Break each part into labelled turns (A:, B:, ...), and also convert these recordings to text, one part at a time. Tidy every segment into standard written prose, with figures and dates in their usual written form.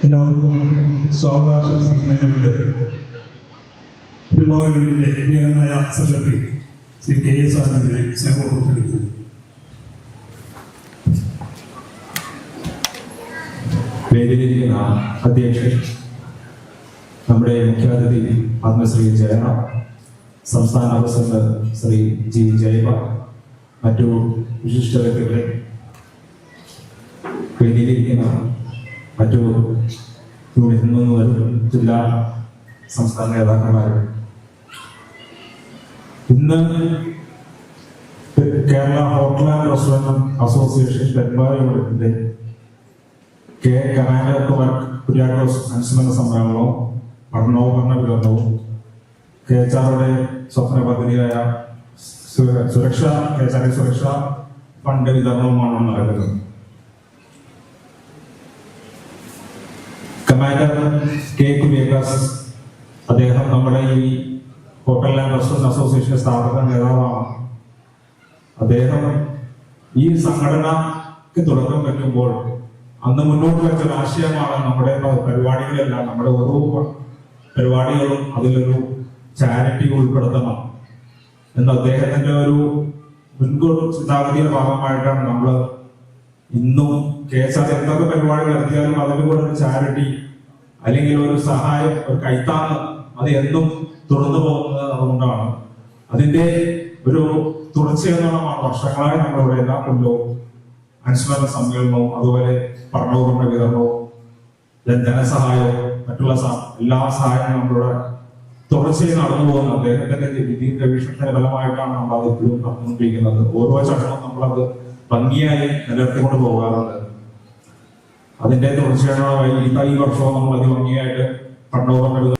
A: എല്ലാവർക്കും സ്വാഗതാശംസിക്കുന്നതിനുണ്ട് വിഭാഗങ്ങളിലെ പ്രിയനായ secretary Shri KS ആനന്ദിനെ സ്നേഹപൂർവ്വം ക്ഷണിക്കുന്നു.
B: വേദിയിലിരിക്കുന്ന അധ്യക്ഷൻ, നമ്മുടെ മുഖ്യാതിഥി പത്മശ്രീ ജയറാം, സംസ്ഥാന പ്രസിഡന്റ് ശ്രീ G. ജയപാൽ, മറ്റു വിശിഷ്ട വ്യക്തികളെ, വേദിയിലിരിക്കുന്ന മറ്റു ജില്ലാ സംസ്ഥാന നേതാക്കന്മാർ, ഇന്ന് Kerala hotel and restaurant association Perumbavoor യൂണിറ്റിന്റെ കമാൻഡർ കുര്യാക്കോസ് അനുസ്മരണ സമ്മേളനവും പഠനോപകരണ വിതരണവും KHRയുടെ സ്വപ്ന പദ്ധതിയായ സുരക്ഷാ ഫണ്ട് വിതരണവുമാണ് നടക്കുന്നത്. Commander K. കുര്യാക്കോസ് അദ്ദേഹം നമ്മുടെ ഈ ഹോട്ടൽ ആൻഡ് റെസ്റ്റോറന്റ് അസോസിയേഷൻ സ്ഥാപക നേതാവാണ്. അദ്ദേഹം ഈ സംഘടനയ്ക്ക് തുടക്കം വയ്ക്കുമ്പോൾ അന്ന് മുന്നോട്ട് വെച്ച ഒരു ആശയമാണ് നമ്മുടെ പരിപാടികളെല്ലാം, നമ്മുടെ ഓരോ പരിപാടികളും അതിലൊരു ചാരിറ്റി ഉൾപ്പെടുത്തണം എന്ന് അദ്ദേഹത്തിന്റെ ഒരു മുൻകൂർ ചിന്താഗതിയുടെ ഭാഗമായിട്ടാണ് നമ്മൾ ഇന്നും KHR എന്തൊക്കെ പരിപാടികൾ നടത്തിയാലും അതിലൂടെ ഒരു ചാരിറ്റി അല്ലെങ്കിൽ ഒരു സഹായം, ഒരു കൈത്താങ് അത് എന്നും തുടർന്നു പോകുന്നത്. അതുകൊണ്ടാണ് അതിന്റെ ഒരു തുടർച്ചയെന്നോണമാണ് വർഷങ്ങളായി നമ്മളിവിടെ എല്ലാ കൊല്ലവും അനുസ്മരണ സമ്മേളനവും അതുപോലെ പഠനോപകരണ വിതരണവും ധനസഹായവും മറ്റുള്ള എല്ലാ സഹായങ്ങളും നമ്മളിവിടെ തുടർച്ചയായി നടന്നു പോകുന്നത്. അദ്ദേഹത്തിന്റെ വിധി ഗവേഷണത്തിന്റെ ഫലമായിട്ടാണ് നമ്മൾ അത് എപ്പോഴും നടന്നുകൊണ്ടിരിക്കുന്നത്. ഓരോ ചടങ്ങും നമ്മളത് ഭംഗിയായി നിലനിർത്തിക്കൊണ്ട് പോകാറുണ്ട്. അതിന്റെ തുടർച്ചയായി ഈ വർഷവും നമ്മൾ അതിഭംഗിയായിട്ട് പഠനോപകരണ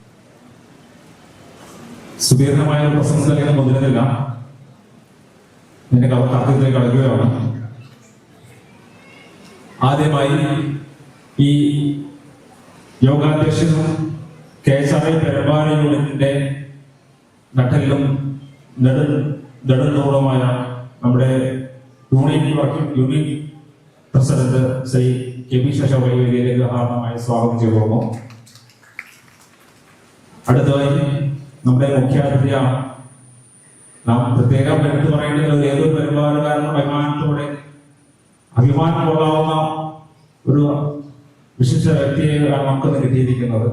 B: സുദീർഘമായ പ്രസംഗത്തിലേക്ക് മുതിരുന്നില്ല, എന്റെ കർത്തവ്യത്തിലേക്ക് കടക്കുകയാണ്. ആദ്യമായി ഈ യോഗാധ്യക്ഷനും KHR പെരുമ്പാവൂർ യൂണിറ്റിന്റെ നട്ടലിലും നെടുന്തോളുമായ നമ്മുടെ യൂണിയൻ പ്രസിഡന്റ് ശ്രീ KP ശശോഭയെ വേദിയിലേക്ക് ഹാർദമായി സ്വാഗതം ചെയ്തു. അടുത്തതായി നമ്മുടെ മുഖ്യാതിഥിയാണ്. നാം പ്രത്യേകം എടുത്തു പറയേണ്ടത് ഏതൊരു പെരുമ്പാവൂരുകാരനും അഭിമാനം കൊള്ളാവുന്ന ഒരു വിശിഷ്ട വ്യക്തിയെയാണ് നമുക്ക് കിട്ടിയിരിക്കുന്നത്.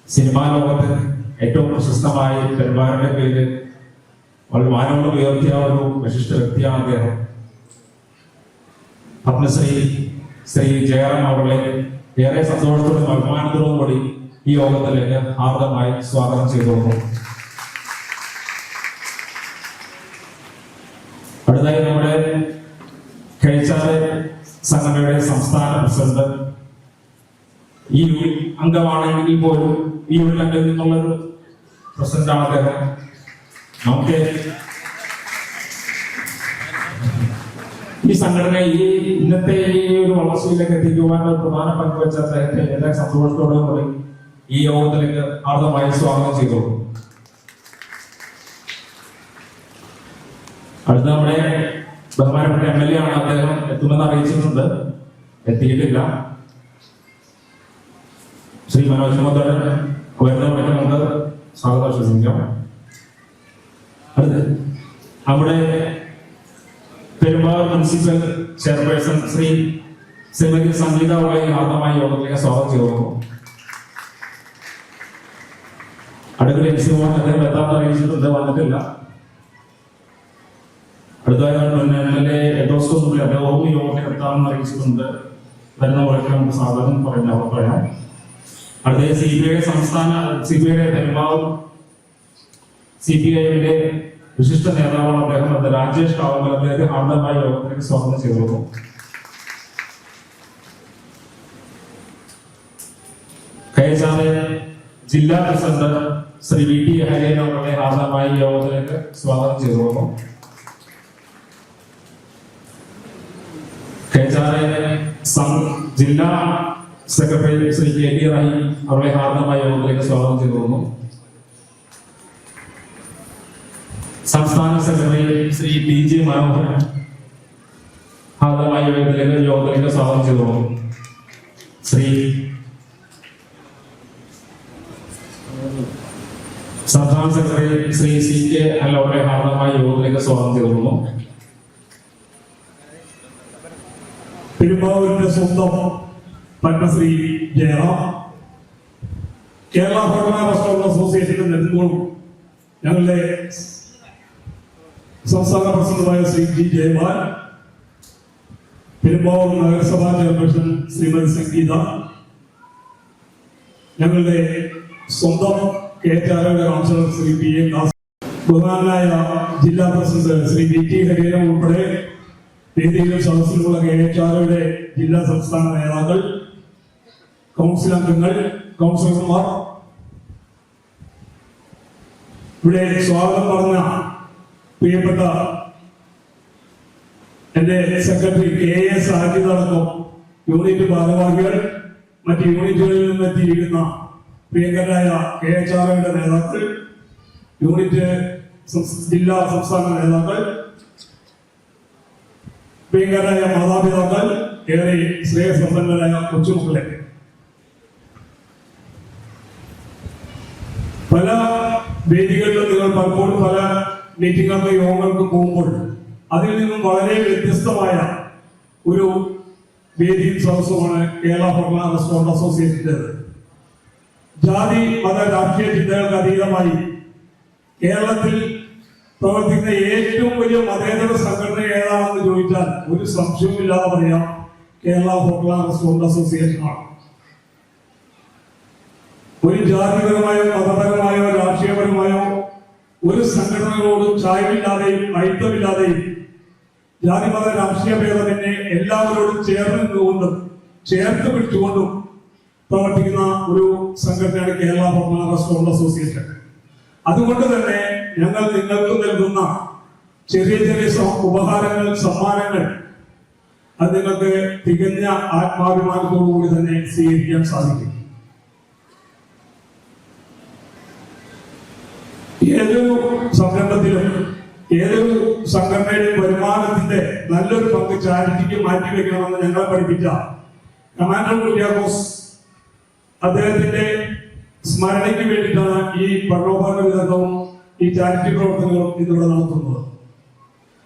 B: സിനിമാ ലോകത്ത് ഏറ്റവും പ്രശസ്തമായ പെരുമ്പാവൂരിന്റെ പേര് വളരെ മാനവോട് ഉയർത്തിയ ഒരു വിശിഷ്ട വ്യക്തിയാണ് അദ്ദേഹം. പത്മശ്രീ ശ്രീ ജയറാം അവരെ ഏറെ സന്തോഷത്തോടും അഭിമാനത്തോടും കൂടി ഈ യോഗത്തിലേക്ക് ഹാർദമായി സ്വാഗതം ചെയ്തു. അടുത്തായി നമ്മുടെ KHR സംഘടനയുടെ സംസ്ഥാന പ്രസിഡന്റ്, ഈ അംഗമാണെങ്കിൽ പോലും ഈ യൂണിറ്റിൽ നിന്നുള്ളൊരു പ്രസിഡന്റാണ് അദ്ദേഹം. നമുക്ക് ഈ സംഘടന ഇന്നത്തെ ഈ ഒരു വളർച്ചയിലേക്ക് എത്തിക്കുവാൻ പ്രധാന പങ്കുവച്ച അദ്ദേഹത്തെ എല്ലാ സന്തോഷത്തോടും കൂടി ഈ യോഗത്തിലേക്ക് ഹാർദമായി സ്വാഗതം ചെയ്തു. അടുത്ത നമ്മുടെ ബഹുമാനപ്പെട്ട MLA ആണ്, അദ്ദേഹം എത്തുമെന്ന് അറിയിച്ചിട്ടുണ്ട്, എത്തിയിട്ടില്ല. ശ്രീ മനോജ് മുതലൻ വരുന്നവരെ നമുക്ക് സ്വാഗതം ആശംസിക്കാം. അടുത്ത് നമ്മുടെ പെരുമ്പാവൂർ മുനിസിപ്പൽ ചെയർപേഴ്സൺ ശ്രീമതി സംഗീത ഉള്ളയെ ആദ്യമായി യോഗത്തിലേക്ക് സ്വാഗതം ചെയ്തു. അടുത്ത MC അദ്ദേഹം എത്താൻ അറിയിച്ചിട്ടുണ്ട്, വന്നിട്ടില്ല. അടുത്തതായി MLA എഡോസ്കോ സുബ്ബി അദ്ദേഹവും യോഗത്തിൽ എത്താമെന്ന് അറിയിച്ചിട്ടുണ്ട്, വരുന്ന പോലെ നമുക്ക് സ്വാഗതം പറയാം. അടുത്ത CPI പെരുമ്പാവൂർ CPI-യുടെ വിശിഷ്ട നേതാവാണ് അദ്ദേഹം, രാജേഷ് കാവൽ, അദ്ദേഹത്തെ ആദ്യമായി യോഗത്തിലേക്ക് സ്വാഗതം ചെയ്തു. KSRA ജില്ലാ പ്രസിഡന്റ് ശ്രീ VT ഹരിയൻ അവരുടെ ആദ്യമായി യോഗത്തിലേക്ക് സ്വാഗതം ചെയ്തു. KSRA ജില്ലാ സെക്രട്ടറി ശ്രീ KT റഹീം അവരുടെ ആദ്യമായി യോഗത്തിലേക്ക് സ്വാഗതം ചെയ്തു. സംസ്ഥാന സെക്രട്ടറി ശ്രീ PG മനോഹരൻ ആദ്യമായി യോഗത്തിലേക്ക് സ്വാഗതം ചെയ്തു. സംസ്ഥാന സെക്രട്ടറി ശ്രീ CK അവരുടെ ആദ്യമായി യോഗത്തിലേക്ക് സ്വാഗതം ചെയ്തു.
A: പെരുമ്പാവൂരിന്റെ സ്വന്തം പത്മശ്രീ ജയറാം, കേരള ഹോട്ടൽ റെസ്റ്റോറന്റ് അസോസിയേഷന്റെ നേതൃത്വവും ഞങ്ങളുടെ സംസ്ഥാന പ്രസിഡന്റായ ശ്രീ G. ജയപാൽ, പെരുമ്പാവൂർ നഗരസഭാ ചെയർപേഴ്സൺ ശ്രീമതി സംഗീത, ഞങ്ങളുടെ സ്വന്തം KSRA councillor Shri PM Das, ബഹുമാനായ ജില്ലാ പ്രസിഡന്റ് ശ്രീ VT ഹരിയൻ ഉൾപ്പെടെ വേദിയിലും സദസ്സിലുമുള്ള KSRA ജില്ലാ സംസ്ഥാന നേതാക്കൾ, കൗൺസിൽ അംഗങ്ങൾ, കൗൺസിലർമാർ, ഇവിടെ സ്വാഗതം പറഞ്ഞ പ്രിയപ്പെട്ട എന്റെ സെക്രട്ടറി KS ആജിദടക്കം യൂണിറ്റ് ഭാരവാഹികൾ, മറ്റ് യൂണിറ്റുകളിൽ നിന്നെത്തിയിരിക്കുന്ന പ്രിയങ്കരായ KSRA നേതാക്കൾ, യൂണിറ്റ് ജില്ലാ സംസ്ഥാന നേതാക്കൾ, പ്രിയങ്കരായ മാതാപിതാക്കൾ, ഏറെ ശ്രേയസമ്പന്നരായ കൊച്ചുമക്കളെ, പല വേദികളിലും നിങ്ങൾ പലപ്പോഴും പല മീറ്റിങ്ങുകൾക്ക് യോഗങ്ങൾക്ക് പോകുമ്പോൾ അതിൽ നിന്നും വളരെ വ്യത്യസ്തമായ ഒരു വേദിയും സദസ്സുമാണ് കേരള ഹോട്ടൽ റെസ്റ്റോറന്റ് അസോസിയേഷൻ്റെത്. ജാതി മത രാഷ്ട്രീയ ചിന്തകൾക്ക് അതീതമായി കേരളത്തിൽ പ്രവർത്തിക്കുന്ന ഏറ്റവും വലിയ മതേതര സംഘടന ഏതാണെന്ന് ചോദിച്ചാൽ ഒരു സംശയവുമില്ലാതെ പറയാം, കേരള ഹോട്ടൽ റെസ്റ്റോറന്റ് അസോസിയേഷനാണ്. ഒരു ജാതിപരമായോ മതപരമായോ രാഷ്ട്രീയപരമായോ ഒരു സംഘടനകളോടും ചായ്വില്ലാതെയും ഐക്യമില്ലാതെയും ജാതിമത രാഷ്ട്രീയ ഭേദമന്യേ എല്ലാവരോടും ചേർന്ന് നിന്നുകൊണ്ടും ചേർത്ത് പിടിച്ചുകൊണ്ടും പ്രവർത്തിക്കുന്ന ഒരു സംഘടനയാണ് കേരള ഹോട്ടൽ റെസ്റ്റോറന്റ് അസോസിയേഷൻ. അതുകൊണ്ട് തന്നെ ഞങ്ങൾ നിങ്ങൾക്ക് നൽകുന്ന ചെറിയ ചെറിയ ഉപഹാരങ്ങൾ, സമ്മാനങ്ങൾ അത് നിങ്ങൾക്ക് തികഞ്ഞ ആത്മാഭിമാനത്തോടുകൂടി തന്നെ സ്വീകരിക്കാൻ സാധിക്കും. ഏതൊരു സംരംഭത്തിലും ഏതൊരു സംഘടനയുടെയും വരുമാനത്തിന്റെ നല്ലൊരു പങ്ക് ചാരിറ്റിക്ക് മാറ്റിവെക്കണമെന്ന് ഞങ്ങളെ പഠിപ്പിച്ച കമാൻഡർ കുര്യാക്കോസ് അദ്ദേഹത്തിന്റെ സ്മരണയ്ക്ക് വേണ്ടിയിട്ടാണ് ഈ പഠനോപകരണ വിതരണവും ഈ ചാരിറ്റി പ്രവർത്തനങ്ങളും ഇതിലൂടെ നടത്തുന്നത്.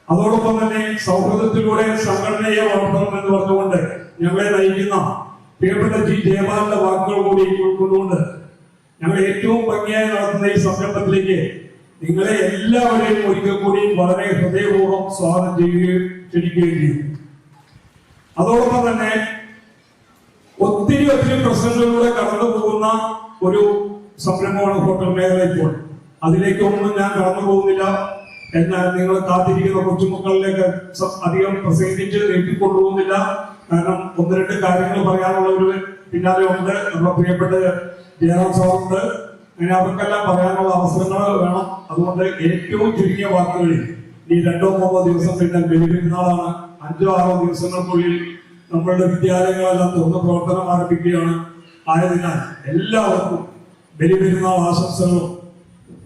A: അതോടൊപ്പം തന്നെ സൗഹൃദത്തിലൂടെ സംഘടനയെ വളർത്തണമെന്ന് പറഞ്ഞുകൊണ്ട് ഞങ്ങളെ നയിക്കുന്ന പ്രിയപ്പെട്ട G. ജയപാലിന്റെ വാക്കുകൾ കൂടി ഉൾക്കൊണ്ടുകൊണ്ട് ഞങ്ങൾ ഏറ്റവും ഭംഗിയായി നടത്തുന്ന ഈ സംരംഭത്തിലേക്ക് നിങ്ങളെ എല്ലാവരെയും ഒരിക്കൽ കൂടി വളരെ ഹൃദയപൂർവ്വം സ്വാഗതം ചെയ്യുകയും ക്ഷണിക്കുകയും ചെയ്യും. അതോടൊപ്പം തന്നെ ഒത്തിരി പ്രശ്നങ്ങളിലൂടെ കടന്നു പോകുന്ന ഒരു സംരംഭമാണ് ഹോട്ടൽ മേഖല. ഇപ്പോൾ അതിലേക്കൊന്നും ഞാൻ കടന്നു പോകുന്നില്ല. എന്നാൽ നിങ്ങൾ കാത്തിരിക്കുന്ന കൊച്ചുമക്കളിലേക്ക് അധികം പ്രസംഗിച്ച് നീട്ടിക്കൊണ്ടുപോകുന്നില്ല. കാരണം ഒന്ന് രണ്ട് കാര്യങ്ങൾ പറയാനുള്ളവര് പിന്നാലെ ഉണ്ട്. നമ്മുടെ പ്രിയപ്പെട്ട ജയറാം സാറുണ്ട്. അങ്ങനെ അവർക്കെല്ലാം പറയാനുള്ള അവസരങ്ങൾ വേണം. അതുകൊണ്ട് ഏറ്റവും ചുരുങ്ങിയ വാക്കുകളിൽ ഈ 2-3 ദിവസം പിന്നെ ബലിപെരുന്നാളാണ്. 5-6 ദിവസങ്ങൾക്കുള്ളിൽ നമ്മളുടെ വിദ്യാലയങ്ങളെല്ലാം തുറന്ന് പ്രവർത്തനം ആരംഭിക്കുകയാണ്. ആയതിനാൽ എല്ലാവർക്കും ബലിപെരുന്നാൾ ആശംസകളും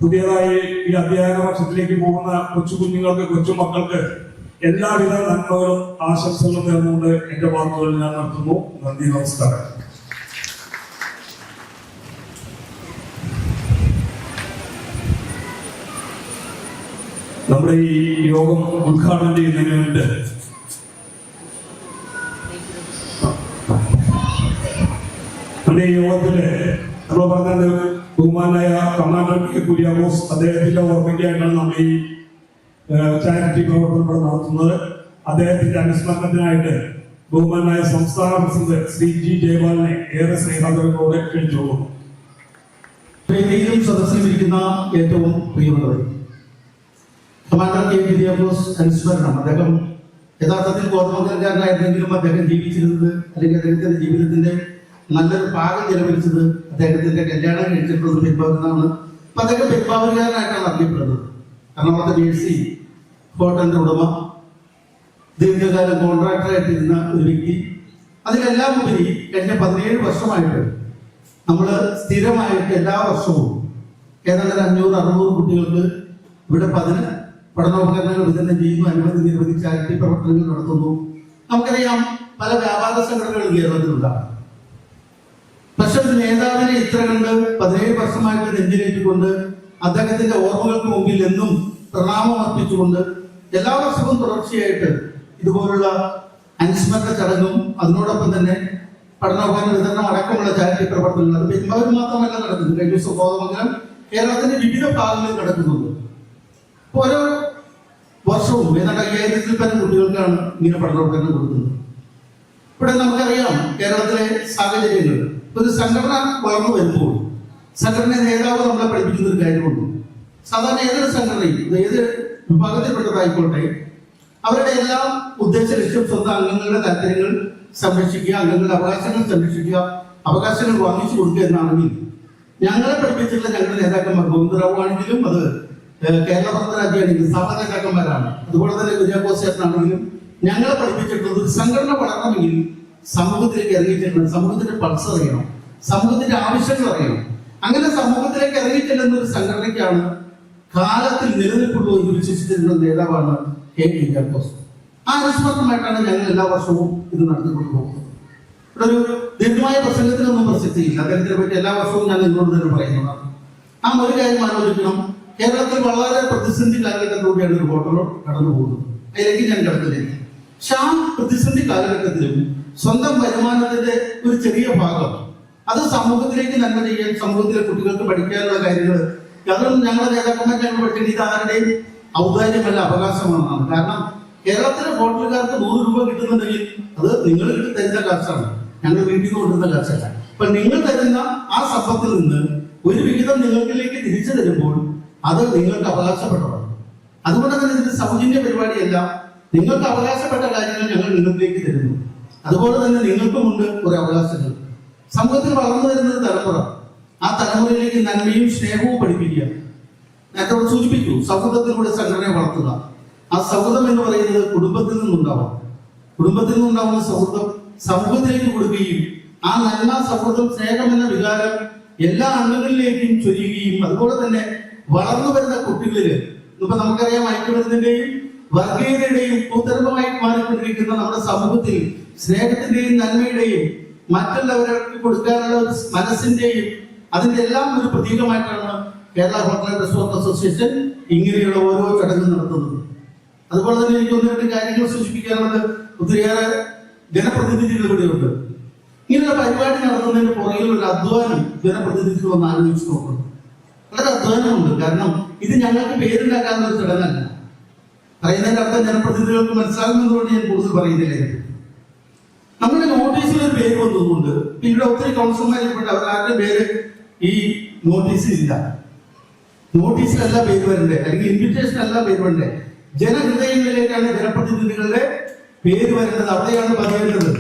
A: പുതിയതായി ഈ അധ്യയന വർഷത്തിലേക്ക് പോകുന്ന കൊച്ചുകുഞ്ഞുങ്ങൾക്ക്, കൊച്ചുമക്കൾക്ക് എല്ലാവിധ നന്മകളും ആശംസകളും നേർന്നുകൊണ്ട് എന്റെ വാക്കുകൾ ഞാൻ നടത്തുന്നു. നന്ദി, നമസ്കാരം. നമ്മുടെ ഈ യോഗം ഉദ്ഘാടനം ചെയ്യുന്നതിന് വേണ്ടി നമ്മുടെ ഈ യോഗത്തില് നമ്മൾ പറഞ്ഞത് ബഹുമാനായ കമാൻഡർ കെ കുര്യാക്കോസ് അദ്ദേഹത്തിന്റെ ഓർമ്മയ്ക്കായിട്ടാണ് നമ്മൾ ഈ ചാരിറ്റി പ്രവർത്തനം ഇവിടെ നടത്തുന്നത്. അദ്ദേഹത്തിന്റെ അനുസ്മരണത്തിനായിട്ട് ബഹുമാനായ സംസ്ഥാന പ്രസിഡന്റ് ശ്രീ ജി ജയപാലിനെ ഏറെ സ്നേഹാദരങ്ങളോടെ ക്ഷണിച്ചോളൂ.
C: വേദിയിലും സദസ്സിലും ഇരിക്കുന്ന ഏറ്റവും പ്രിയമുള്ളവർ, കമാൻഡർ കെ കുര്യാക്കോസ് അനുസ്മരണം. അദ്ദേഹം യഥാർത്ഥത്തിൽ കോതമംഗലക്കാരനായിരുന്നെങ്കിലും അദ്ദേഹം ജീവിച്ചിരുന്നത്, അല്ലെങ്കിൽ അദ്ദേഹത്തിന്റെ ജീവിതത്തിന്റെ നല്ലൊരു ഭാഗം ചെലവഴിച്ചത് അദ്ദേഹത്തിന്റെ കല്യാണം കഴിച്ചിട്ടുള്ളത് പെരുമ്പാവൂരിലാണ്. അപ്പൊ അദ്ദേഹം പെരുമ്പാവൂരുകാരനായിട്ടാണ് അറിയപ്പെടുന്നത്. എറണാകുളത്തെ മേഴ്സി ഹോട്ടലിന്റെ ഉടമ, ദീർഘകാലം കോൺട്രാക്ടറായിട്ടിരുന്ന ഒരു വ്യക്തി. അതിലെല്ലാം ഉപരി കഴിഞ്ഞ 17 വർഷമായിട്ട് നമ്മൾ സ്ഥിരമായിട്ട് എല്ലാ വർഷവും ഏതാണ്ട് 500-600 കുട്ടികൾക്ക് ഇവിടെ പഠനോപകരണങ്ങൾ വിതരണം ചെയ്യുന്നു. നിരവധി ചാരിറ്റി പ്രവർത്തനങ്ങൾ നടത്തുന്നു. നമുക്കറിയാം, പല വ്യാപാര സംഘടനകളും കേരളത്തിലുണ്ടാകും. പക്ഷെ ഒരു നേതാവിനെ ഇത്ര കണ്ട് 17 വർഷമായിട്ട് നെഞ്ചിലേറ്റുകൊണ്ട് അദ്ദേഹത്തിന്റെ ഓർമ്മകൾക്ക് മുമ്പിൽ എന്നും പ്രണാമം അർപ്പിച്ചുകൊണ്ട് എല്ലാ വർഷവും തുടർച്ചയായിട്ട് ഇതുപോലുള്ള അനുസ്മരണ ചടങ്ങും അതിനോടൊപ്പം തന്നെ പഠനോപകരണ വിതരണം അടക്കമുള്ള ചാരിറ്റി പ്രവർത്തനങ്ങൾ അത് പെരുമ്പാവൂർ മാത്രമല്ല നടക്കുന്നത്. കഴിഞ്ഞ ദിവസം കോതമംഗലം കേരളത്തിന്റെ വിവിധ ഭാഗങ്ങളിൽ നടക്കുന്നുണ്ട്. ഓരോ വർഷവും ഏതാണ്ട് 5000-ൽ പരം കുട്ടികൾക്കാണ് ഇങ്ങനെ പഠനോപകരണം കൊടുക്കുന്നത്. ഇവിടെ നമുക്കറിയാം കേരളത്തിലെ സാഹചര്യങ്ങൾ. ഒരു സംഘടന വളർന്നു വരുമ്പോൾ സംഘടന നേതാവ് നമ്മളെ പഠിപ്പിക്കുന്ന ഒരു കാര്യമുണ്ട്. സാധാരണ ഏതൊരു സംഘടനയും, ഏത് വിഭാഗത്തിൽപ്പെട്ടതായിക്കോട്ടെ, അവരുടെ എല്ലാം ഉദ്ദേശ ലക്ഷ്യം സ്വന്തം അംഗങ്ങളുടെ താല്പര്യങ്ങൾ സംരക്ഷിക്കുക, അംഗങ്ങളുടെ അവകാശങ്ങൾ സംരക്ഷിക്കുക, അവകാശങ്ങൾ വാങ്ങിച്ചു കൊടുക്കുക എന്നാണെങ്കിൽ ഞങ്ങളെ പഠിപ്പിച്ചിട്ടുള്ള ഞങ്ങളുടെ നേതാക്കന്മാർ, ഗോവിന്ദറാവു ആണെങ്കിലും അത് കേരള ഭക്തരാജ്യാണെങ്കിലും സഭ നേതാക്കന്മാരാണ്, അതുപോലെ തന്നെ കുര്യാക്കോസ് ചേട്ടനാണെങ്കിലും ഞങ്ങളെ പഠിപ്പിച്ചിട്ടുള്ളത് ഒരു സംഘടന വളരണമെങ്കിൽ സമൂഹത്തിലേക്ക് ഇറങ്ങിച്ചെല്ലണം, സമൂഹത്തിന്റെ പൾസ് അറിയണം, സമൂഹത്തിന്റെ ആവശ്യങ്ങൾ അറിയണം. അങ്ങനെ സമൂഹത്തിലേക്ക് ഇറങ്ങിച്ചെല്ലുന്ന ഒരു സംഘടനയ്ക്കാണ് കാലത്തിൽ നിലനിൽപ്പുള്ള ഒരു വിശ്വസിച്ചിരുന്ന നേതാവാണ് കെ കുര്യാക്കോസ്. ആ അനുസ്മരണമായിട്ടാണ് ഞങ്ങൾ എല്ലാ വർഷവും ഇത് നടത്തിക്കൊണ്ടു പോകുന്നത്. ഇവിടെ ഒരു ദീർഘമായ പ്രസംഗത്തിനൊന്നും പ്രസക്തിയില്ല. അദ്ദേഹത്തിനെ പറ്റി എല്ലാ വർഷവും ഞാൻ നിങ്ങളോട് തന്നെ പറയുന്നതാണ്. ആ ഒരു കാര്യം ആലോചിക്കണം. കേരളത്തിൽ വളരെ പ്രതിസന്ധി കാലഘട്ടത്തിലൂടെയാണ് ഒരു ഹോട്ടലോ കടന്നു പോകുന്നത്. അതിലേക്ക് ഞാൻ കടന്നില്ല. പക്ഷെ ആ പ്രതിസന്ധി കാലഘട്ടത്തിലും സ്വന്തം വരുമാനത്തിന്റെ ഒരു ചെറിയ ഭാഗം അത് സമൂഹത്തിലേക്ക് നന്മ ചെയ്യാൻ, സമൂഹത്തിലെ കുട്ടികൾക്ക് പഠിക്കാനുള്ള കാര്യങ്ങൾ, അതൊന്നും ഞങ്ങളുടെ നേതാക്കന്മാർ ഞങ്ങൾ പഠിക്കേണ്ടത് ഇത് ആരുടെയും ഔദാര്യമല്ല, അവകാശമാണെന്നാണ്. കാരണം കേരളത്തിലെ ഹോട്ടലുകാർക്ക് 100 രൂപ കിട്ടുന്നുണ്ടെങ്കിൽ അത് നിങ്ങൾ തരുന്ന കാശാണ്, ഞങ്ങൾ വീട്ടിൽ നിന്ന് കൊണ്ടുവരുന്ന കാശല്ല. അപ്പൊ നിങ്ങൾ തരുന്ന ആ സമ്പത്തിൽ നിന്ന് ഒരു വിഹിതം നിങ്ങൾക്കിലേക്ക് തിരിച്ചു തരുമ്പോൾ അത് നിങ്ങൾക്ക് അവകാശപ്പെട്ടതാണ്. അതുകൊണ്ട് തന്നെ ഇത് സൗജന്യ പരിപാടിയല്ല. നിങ്ങൾക്ക് അവകാശപ്പെട്ട കാര്യങ്ങൾ ഞങ്ങൾ നിങ്ങളിലേക്ക് തരുന്നു. അതുപോലെ തന്നെ നിങ്ങൾക്കുമുണ്ട് കുറെ അവകാശങ്ങൾ. സമൂഹത്തിൽ വളർന്നു വരുന്നത് തലമുറ, ആ തലമുറയിലേക്ക് നന്മയും സ്നേഹവും പഠിപ്പിക്കുക. നേരത്തെ സൂചിപ്പിച്ചു, സൗഹൃദത്തിലൂടെ സംഘടനയെ വളർത്തുക. ആ സൗഹൃദം എന്ന് പറയുന്നത് കുടുംബത്തിൽ നിന്നുണ്ടാവാം. കുടുംബത്തിൽ നിന്നുണ്ടാവുന്ന സൗഹൃദം സമൂഹത്തിലേക്ക് കൊടുക്കുകയും ആ നന്മ, സൗഹൃദം, സ്നേഹം എന്ന വികാരം എല്ലാ അംഗങ്ങളിലേക്കും ചൊരിയുകയും അതുപോലെ തന്നെ വളർന്നു വരുന്ന കുട്ടികളില് ഇപ്പൊ നമുക്കറിയാം ഐക്യബന്ധത്തിന്റെയും വർഗീയതയുടെയും കൂത്തരമ്പമായി മാറിക്കൊണ്ടിരിക്കുന്ന നമ്മുടെ സമൂഹത്തിൽ സ്നേഹത്തിന്റെയും നന്മയുടെയും മറ്റുള്ളവർക്ക് കൊടുക്കാനുള്ള ഒരു മനസ്സിന്റെയും അതിന്റെ എല്ലാം ഒരു പ്രതീകമായിട്ടാണ് കേരള ഹോട്ടൽ റെസ്റ്റോറന്റ് അസോസിയേഷൻ ഇങ്ങനെയുള്ള ഓരോ ചടങ്ങും നടത്തുന്നത്. അതുപോലെ തന്നെ എനിക്ക് 1-2 കാര്യങ്ങൾ സൂചിപ്പിക്കാനുള്ളത്. ഒത്തിരിയേറെ ജനപ്രതിനിധികൾ ഇവിടെയുണ്ട്. ഇങ്ങനെയുള്ള പരിപാടി നടത്തുന്നതിന് പുറകിൽ ഒരു അധ്വാനം ജനപ്രതിനിധികൾ ഒന്ന് ആലോചിച്ച് നോക്കണം. വളരെ അധ്വാനമുണ്ട്. കാരണം ഇത് ഞങ്ങൾക്ക് പേരുണ്ടാക്കാനുള്ള ഒരു ചടങ്ങല്ല. പറയുന്നതിന്റെ അർത്ഥം ജനപ്രതിനിധികൾക്ക് മനസ്സിലാകുന്നതുകൊണ്ട് ഞാൻ കൂടുതൽ പറയുന്നില്ല. നമ്മുടെ നോട്ടീസിൽ ഒരു പേര് വന്നതുകൊണ്ട് ഇവിടെ ഒത്തിരി കൗൺസിലർമാരിൽപ്പെട്ട് അവരാരുടെ പേര് ഈ നോട്ടീസിലില്ല. നോട്ടീസിലല്ല പേര് വരണ്ടേ, അല്ലെങ്കിൽ ഇൻവിറ്റേഷൻ അല്ല പേര് വരണ്ടേ. ജനഹൃദയങ്ങളിലേക്കാണ് ജനപ്രതിനിധികളുടെ പേര് വരേണ്ടത്, അവിടെയാണ് പറയേണ്ടത്.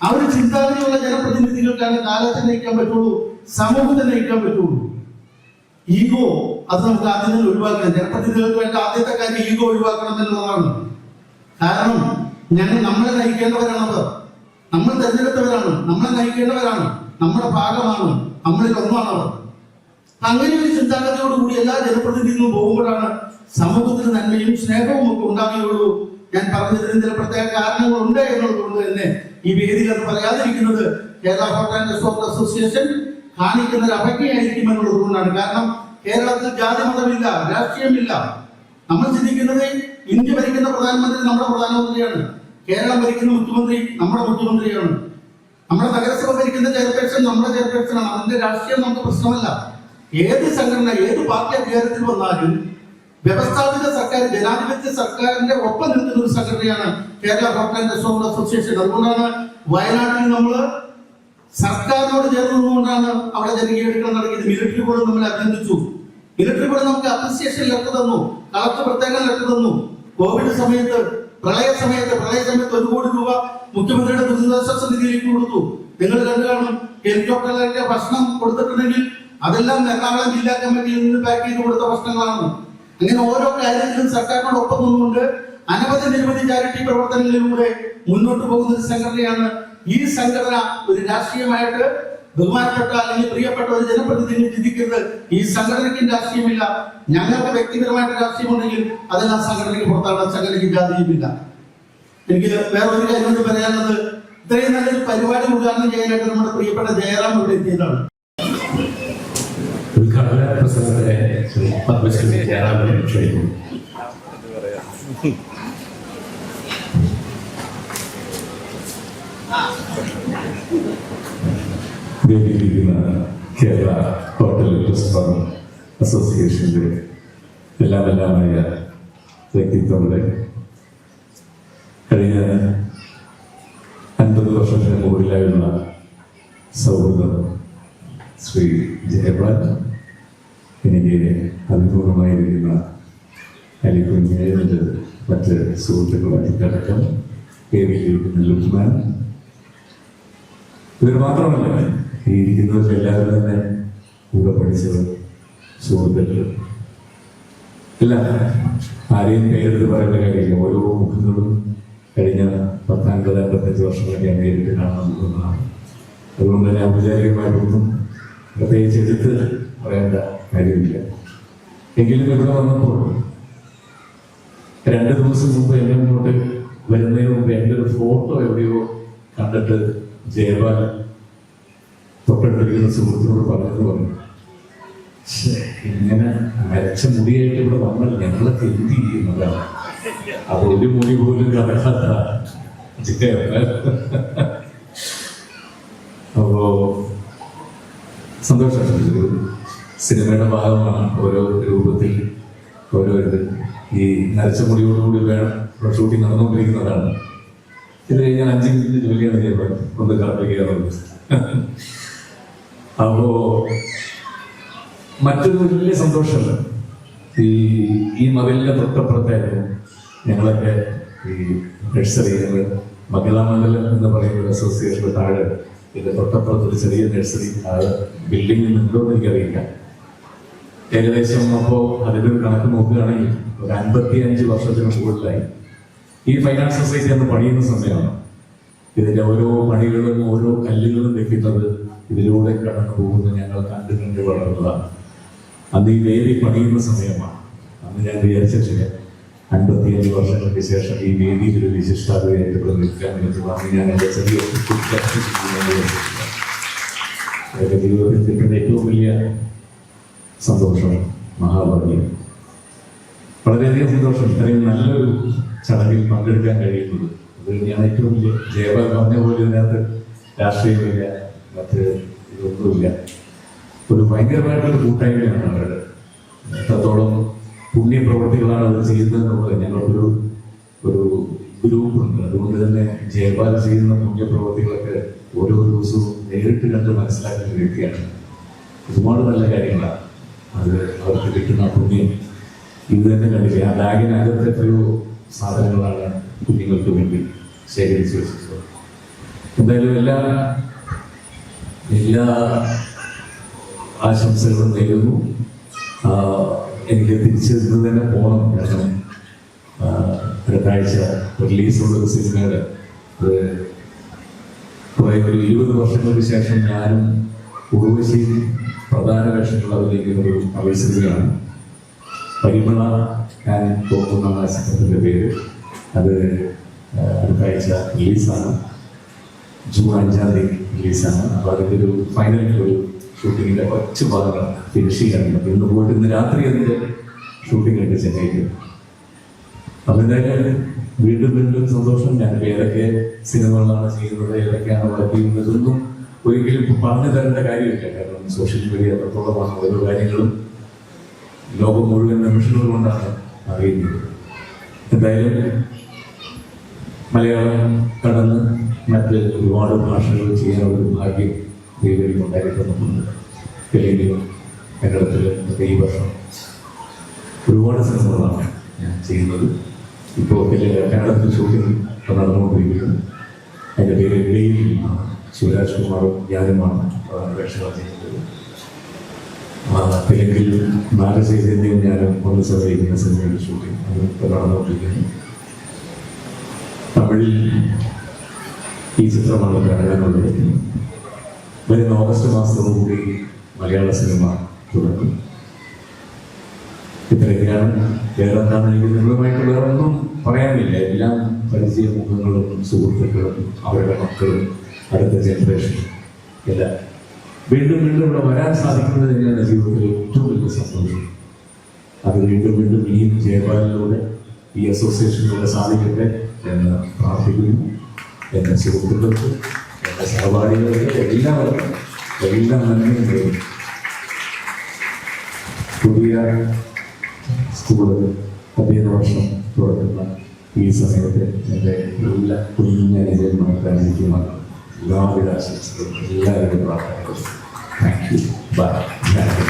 C: ആ ഒരു ചിന്താഗതിയുള്ള ജനപ്രതിനിധികൾക്കാണ് കാലത്തെ നയിക്കാൻ പറ്റുള്ളൂ, സമൂഹത്തെ നയിക്കാൻ പറ്റുള്ളൂ. ഈഗോ അത് നമുക്ക് ആദ്യം തന്നെ ഒഴിവാക്കണം. ജനപ്രതിനിധികൾക്ക് വേണ്ട ആദ്യത്തെ കാര്യം ഈഗോ ഒഴിവാക്കണം എന്നുള്ളതാണ്. കാരണം നമ്മളെ നയിക്കേണ്ടവരാണവർ, നമ്മൾ തെരഞ്ഞെടുത്തവരാണ്, നമ്മളെ നയിക്കേണ്ടവരാണ്, നമ്മുടെ ഭാഗമാണ്, നമ്മളിൽ ഒന്നാണവർ. അങ്ങനെ ഒരു ചിന്താഗതിയോടുകൂടി എല്ലാ ജനപ്രതിനിധികളും പോകുമ്പോഴാണ് സമൂഹത്തിന് നന്മയും സ്നേഹവും ഒക്കെ ഉണ്ടാകുകയുള്ളൂ. ഞാൻ പറഞ്ഞതിന് ചില പ്രത്യേക കാരണങ്ങളുണ്ട് എന്നുള്ളതുകൊണ്ട് തന്നെ ഈ വേദിയിൽ അത് പറയാതിരിക്കുന്നത് Kerala hotel and resort association കാണിക്കുന്ന ഒരു അവജ്ഞയായിരിക്കും എന്നുള്ളത് കൊണ്ടാണ്. കാരണം കേരളത്തിൽ ജാതി മതമില്ല, രാഷ്ട്രീയമില്ല. നമ്മൾ ചിന്തിക്കുന്നത് ഇന്ത്യ ഭരിക്കുന്ന പ്രധാനമന്ത്രി നമ്മുടെ പ്രധാനമന്ത്രിയാണ്, കേരളം ഭരിക്കുന്ന മുഖ്യമന്ത്രി നമ്മുടെ മുഖ്യമന്ത്രിയാണ്, നമ്മുടെ നഗരസഭ ഭരിക്കുന്ന ചെയർപേഴ്സൺ നമ്മുടെ ചെയർപേഴ്സണാണ്. അതിന്റെ രാഷ്ട്രീയം നമുക്ക് പ്രശ്നമല്ല. ഏത് സംഘടന, ഏത് പാർട്ടി അധികാരത്തിൽ വന്നാലും വ്യവസ്ഥാപിത സർക്കാർ, ജനാധിപത്യ സർക്കാരിന്റെ ഒപ്പം നിൽക്കുന്ന ഒരു സംഘടനയാണ് Kerala hotel and resort association. അതുകൊണ്ടാണ് വയനാട്ടിൽ നമ്മൾ സർക്കാരിനോട് ചേർന്ന് നിന്നുകൊണ്ടാണ് അവിടെ ജനകീയടുക്കൾ നടത്തിയത്. മിലിറ്ററി ബോർഡ് നമ്മൾ അഭിനന്ദിച്ചു. മിലിറ്ററി ബോർഡ് നമുക്ക് അപ്രിസിയേഷൻ ലെറ്റർ തന്നു, കളക്ടർ പ്രത്യേകം ലെറ്റർ തന്നു. കോവിഡ് സമയത്ത്, പ്രളയ സമയത്ത് 1 കോടി രൂപ മുഖ്യമന്ത്രിയുടെ ദുരിതാശ്വാസ നിധിയിലേക്ക് കൊടുത്തു. നിങ്ങൾ കണ്ടു കാണും, ഹെലികോപ്റ്ററിലേക്ക് ഭക്ഷണം കൊടുത്തിട്ടുണ്ടെങ്കിൽ അതെല്ലാം എറണാകുളം ജില്ലാ കമ്മിറ്റിയിൽ നിന്ന് പാക്ക് ചെയ്ത് കൊടുത്ത ഭക്ഷണങ്ങളാണ്. അങ്ങനെ ഓരോ കാര്യത്തിലും സർക്കാരിനോടൊപ്പം നിന്നുകൊണ്ട് നിരവധി ചാരിറ്റി പ്രവർത്തനങ്ങളിലൂടെ മുന്നോട്ട് പോകുന്ന ഒരു സംഘടനയാണ്. ഈ സംഘടന ഒരു രാഷ്ട്രീയമായിട്ട് ബഹുമാനപ്പെട്ട അല്ലെങ്കിൽ പ്രിയപ്പെട്ട ഒരു ജനപ്രതിനിധി ചിന്തിക്കുന്നത് ഈ സംഘടനയ്ക്ക് രാഷ്ട്രീയമില്ല, ഞങ്ങൾക്ക് വ്യക്തിപരമായിട്ട് രാഷ്ട്രീയമുണ്ടെങ്കിൽ അതെല്ലാം സംഘടനയ്ക്ക് പുറത്താണ്. സംഘടനയ്ക്ക് ജാതിയുമില്ല. എനിക്ക് വേറെ ഒരു കാര്യം കൊണ്ട് പറയാനുള്ളത്, ഇത്രയും നല്ലൊരു പരിപാടി ഉദ്ഘാടനം ചെയ്യാനായിട്ട് നമ്മുടെ പ്രിയപ്പെട്ട ജയറാം ഇവിടെ എത്തിയതാണ്.
D: ഉദ്ഘാടന പ്രസംഗത്തിലെ പത്മശ്രീ ജയറാമിനെ ക്ഷണിക്കുന്നു.
E: വേദിയിലിരിക്കുന്ന കേരള ഹോട്ടൽ റെസ്റ്റോറന്റ് അസോസിയേഷന്റെ എല്ലാമായ വ്യക്തിത്വങ്ങളെ, കഴിഞ്ഞ 50 വർഷത്തിന് മുകളിലായുള്ള സൗഹൃദം ശ്രീ ജയപാൽ, എനിക്ക് അഭിമുഖമായിരിക്കുന്ന അലിക്കുഞ്ഞ്, മറ്റ് സുഹൃത്തുക്കളടക്കം വേദിയിലിരിക്കുന്ന ലുക്മാൻ, ഇവർ മാത്രമല്ല ഈ ഇരിക്കുന്നവർക്ക് എല്ലാവരും തന്നെ കൂടെ പഠിച്ചവർ, സുഹൃത്തുക്കൾ എല്ലാം. ആരെയും പേരെടുത്ത് പറയേണ്ട കാര്യമില്ല. ഓരോ മുഖങ്ങളും കഴിഞ്ഞ 50-55 വർഷങ്ങളൊക്കെ ഞാൻ നേരിട്ട് കാണാൻ പോകുന്നതാണ്. അതുകൊണ്ട് തന്നെ ഔപചാരികമായിട്ടൊന്നും പ്രത്യേകിച്ച് എടുത്ത് പറയേണ്ട കാര്യമില്ല. എങ്കിലും ഇവിടെ വന്നപ്പോൾ 2 ദിവസം മുമ്പ് എന്നെ മുന്നോട്ട് വരുന്നതിന് മുമ്പ് എൻ്റെ ഒരു ഫോട്ടോ എവിടെയോ കണ്ടിട്ട് ജയപാൽ തൊട്ടടുത്തിരിക്കുന്ന സുഹൃത്തിനോട് പറഞ്ഞു, ഇങ്ങനെ മരച്ച മുടിയായിട്ട് ഇവിടെ വന്നാൽ ഞങ്ങളൊക്കെ എന്ത് ചെയ്യുന്നതാണ്, അത് ഒരു മുടി പോലും കടക്കാത്ത ജയപാൽ. അപ്പോ സന്തോഷമാണ്. ഒരു സിനിമയുടെ ഭാഗമാണ്. ഓരോ രൂപത്തിൽ ഓരോരുത്തർ ഈ നരച്ച മുടിയോടുകൂടി വേണം ഷൂട്ടിംഗ് നടന്നുകൊണ്ടിരിക്കുന്നതാണ്. ഇത് കഴിഞ്ഞാൽ 5 മിനിറ്റ് ജോലിയാണ് ചെയ്യുന്നത്, ഒന്ന് കറപ്പിക്കാറുണ്ട്. അപ്പോ മറ്റൊരു വലിയ സന്തോഷമുണ്ട്. ഈ മതിലിന്റെ തൊട്ടപ്പുറത്തായിരുന്നു ഞങ്ങളൊക്കെ ഈ നഴ്സറി, മഹിളാ മണ്ഡലം എന്ന് പറയുന്ന ഒരു അസോസിയേഷന്റെ താഴെ ഇതിന്റെ തൊട്ടപ്പുറത്ത് ഒരു ചെറിയ നഴ്സറി ബിൽഡിംഗിൽ നിന്നുണ്ടോന്ന് എനിക്കറിയില്ല. ഏകദേശം അപ്പോ അതിന്റെ ഒരു കണക്ക് നോക്കുകയാണെങ്കിൽ ഒരു 55 വർഷത്തിന് മുകളിലായി. ഈ ഫൈനാൻസ് സൊസൈറ്റി അന്ന് പണിയുന്ന സമയമാണ്. ഇതിന്റെ ഓരോ പണികളും ഓരോ കല്ലുകളും വെക്കുന്നത് ഇതിലൂടെ കടന്നു പോകുന്ന ഞങ്ങൾ കണ്ട് വളർന്നതാണ്. അന്ന് ഈ വേദി പണിയുന്ന സമയമാണ്. അന്ന് ഞാൻ വിചാരിച്ചിട്ടില്ല 55 വർഷങ്ങൾക്ക് ശേഷം ഈ വേദിയിൽ ഒരു വിശിഷ്ടാതിഥിയായിട്ട് ഇവിടെ നിൽക്കാൻ വേണ്ടി ഞാൻ എൻ്റെ ചെറിയ ജീവിതത്തിൽ കിട്ടുന്ന ഏറ്റവും വലിയ സന്തോഷം, മഹാഭാഗ്യം. വളരെയധികം സന്തോഷം ഇത്രയും നല്ലൊരു ചടങ്ങിൽ പങ്കെടുക്കാൻ കഴിയുന്നത്. അത് ഞാൻ ഏറ്റവും വലിയ ജയപാൽ പറഞ്ഞ പോലെ ഇതിനകത്ത് രാഷ്ട്രീയമില്ല, മറ്റ് ഇതൊന്നുമില്ല. ഒരു ഭയങ്കരമായിട്ടൊരു കൂട്ടായ്മയാണ് അവരുടെ. എത്രത്തോളം പുണ്യപ്രവൃത്തികളാണ് അവർ ചെയ്യുന്നതെന്നുള്ളത് ഞങ്ങൾക്കൊരു ഗ്രൂപ്പുണ്ട്. അതുകൊണ്ട് തന്നെ ജയപാൽ ചെയ്യുന്ന പുണ്യപ്രവൃത്തികളൊക്കെ ഓരോ ദിവസവും നേരിട്ട് കണ്ട് മനസ്സിലാക്കുന്ന വ്യക്തിയാണ്. ഒരുപാട് നല്ല കാര്യങ്ങളാണ് അത് അവർക്ക് കിട്ടുന്ന പുണ്യം. ഇത് തന്നെ കണ്ടില്ലേ, ആ ബാഗിനകത്ത് എത്രയോ സാധനങ്ങളാണ് കുഞ്ഞുങ്ങൾക്ക് വേണ്ടി ശേഖരിച്ചു വെച്ചത്. എന്തായാലും എല്ലാ ആശംസകളും നേരുന്നു. എനിക്ക് തിരിച്ചു തന്നെ പോകണം. കാരണം അടുത്താഴ്ച റിലീസുള്ളൊരു സിനിമയുടെ കുറെ ഒരു 20 വർഷങ്ങൾക്ക് ശേഷം ഞാനും ഉർവശിയും പ്രധാന വേഷങ്ങളുള്ളതിലേക്ക് ഒരു അവസരമാണ്. പരിമള ഞാൻ തോന്നുന്ന ചിത്രത്തിൻ്റെ പേര്. അത് അടുത്ത ആഴ്ച റിലീസാണ്. ജൂൺ 5 റിലീസാണ്. അപ്പോൾ അതിൻ്റെ ഒരു ഫൈനൽ ഒരു ഷൂട്ടിങ്ങിൻ്റെ കുറച്ച് ഭാഗങ്ങൾ ഫിനിഷ് ചെയ്യാറുണ്ട്. ഇന്ന് പോയിട്ട് ഇന്ന് രാത്രി അതിൻ്റെ ഷൂട്ടിംഗ് ഉണ്ട് ചെന്നൈക്ക്. അപ്പം എന്തായാലും വീണ്ടും വീണ്ടും സന്തോഷം. ഞാൻ ഏതൊക്കെ സിനിമകളാണ് ചെയ്യുന്നത്, ഏതൊക്കെയാണ് വർക്ക് ചെയ്യുന്നതൊന്നും ഒരിക്കലും പറഞ്ഞു തരേണ്ട കാര്യമില്ല. കാരണം സോഷ്യൽ മീഡിയ എത്രത്തോളമാണ് ഓരോ കാര്യങ്ങളും ലോകം മുഴുവൻ നിമിഷങ്ങൾ കൊണ്ടാണ് അറിയുന്നത്. എന്തായാലും മലയാളം കടന്ന് മറ്റ് ഒരുപാട് ഭാഷകൾ ചെയ്യാനുള്ള ഒരു ഭാഗ്യം ദൈവം ഉണ്ടായിട്ടുണ്ടുണ്ട്. തെലുങ്കിലും കന്നഡത്തിലും ഈ വർഷം ഒരുപാട് സിനിമകളാണ് ഞാൻ ചെയ്യുന്നത്. ഇപ്പോൾ കന്നഡത്തിൽ ഷൂട്ടിംഗ് നടന്നുകൊണ്ടിരിക്കുന്നത്. അതിൻ്റെ പേര് വെയിലാണ്. ശിവരാജ് കുമാറും ഞാനുമാണ് വേഷങ്ങൾ ചെയ്യുന്നത്. തെലുങ്കിൽ നാഗചൈതന്യവും ഞാനും ഒന്ന് സഹകരിക്കുന്ന സിനിമയുടെ ഷൂട്ടിംഗ് അത് ഇപ്പോൾ നടന്നുകൊണ്ടിരിക്കുന്നു. തമിഴിൽ ഈ ചിത്രമാണ് കാണാനുള്ളത്. വരുന്ന ഓഗസ്റ്റ് മാസത്തോടുകൂടി മലയാള സിനിമ തുടങ്ങും. ഇത്രയൊക്കെയാണ്. വേറെ എന്താണ് എനിക്ക് നിങ്ങളുമായിട്ട് വേറെ ഒന്നും പറയാനില്ല. എല്ലാം പരിചയ മുഖങ്ങളും സുഹൃത്തുക്കളും അവരുടെ മക്കളും അടുത്ത ജനറേഷൻ എല്ലാം വീണ്ടും വീണ്ടും ഇവിടെ വരാൻ സാധിക്കുന്നത് തന്നെയാണ് ജീവിതത്തിൽ ഏറ്റവും വലിയ സന്തോഷം. അത് വീണ്ടും വീണ്ടും ഈ ജയപാലിലൂടെ ഈ അസോസിയേഷനിലൂടെ സാധിക്കട്ടെ എന്ന് പ്രാർത്ഥിക്കുന്നു. എൻ്റെ സുഹൃത്തുക്കൾക്ക്, എൻ്റെ സഹപാഠികൾക്ക് എല്ലാവർക്കും എല്ലാം നന്ദിയും നേരും. പുതിയ സ്കൂള് അധ്യയന വർഷം തുറക്കുന്ന ഈ സമയത്ത് എൻ്റെ എല്ലാ കുഞ്ഞനുജന്മാർക്ക് അനുഭവമാണ് എല്ലാവിധ ആശംസകളും എല്ലാവരും പ്രാർത്ഥനകളും. Thank you. Bye. Thank you.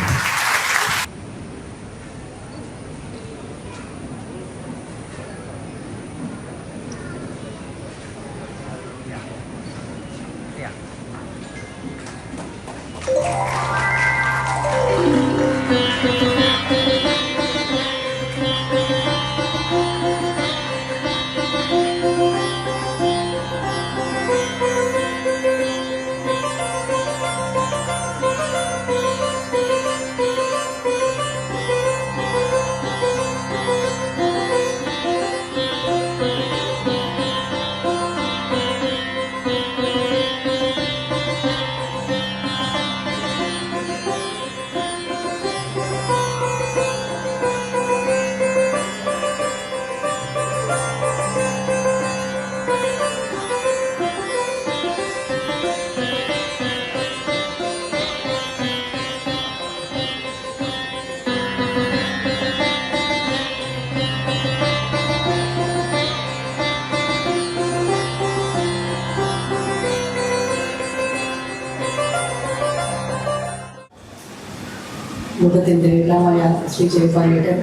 F: മുഖത്തിൻ്റെ എല്ലാമായ ശ്രീ ജയപാലിയുടെ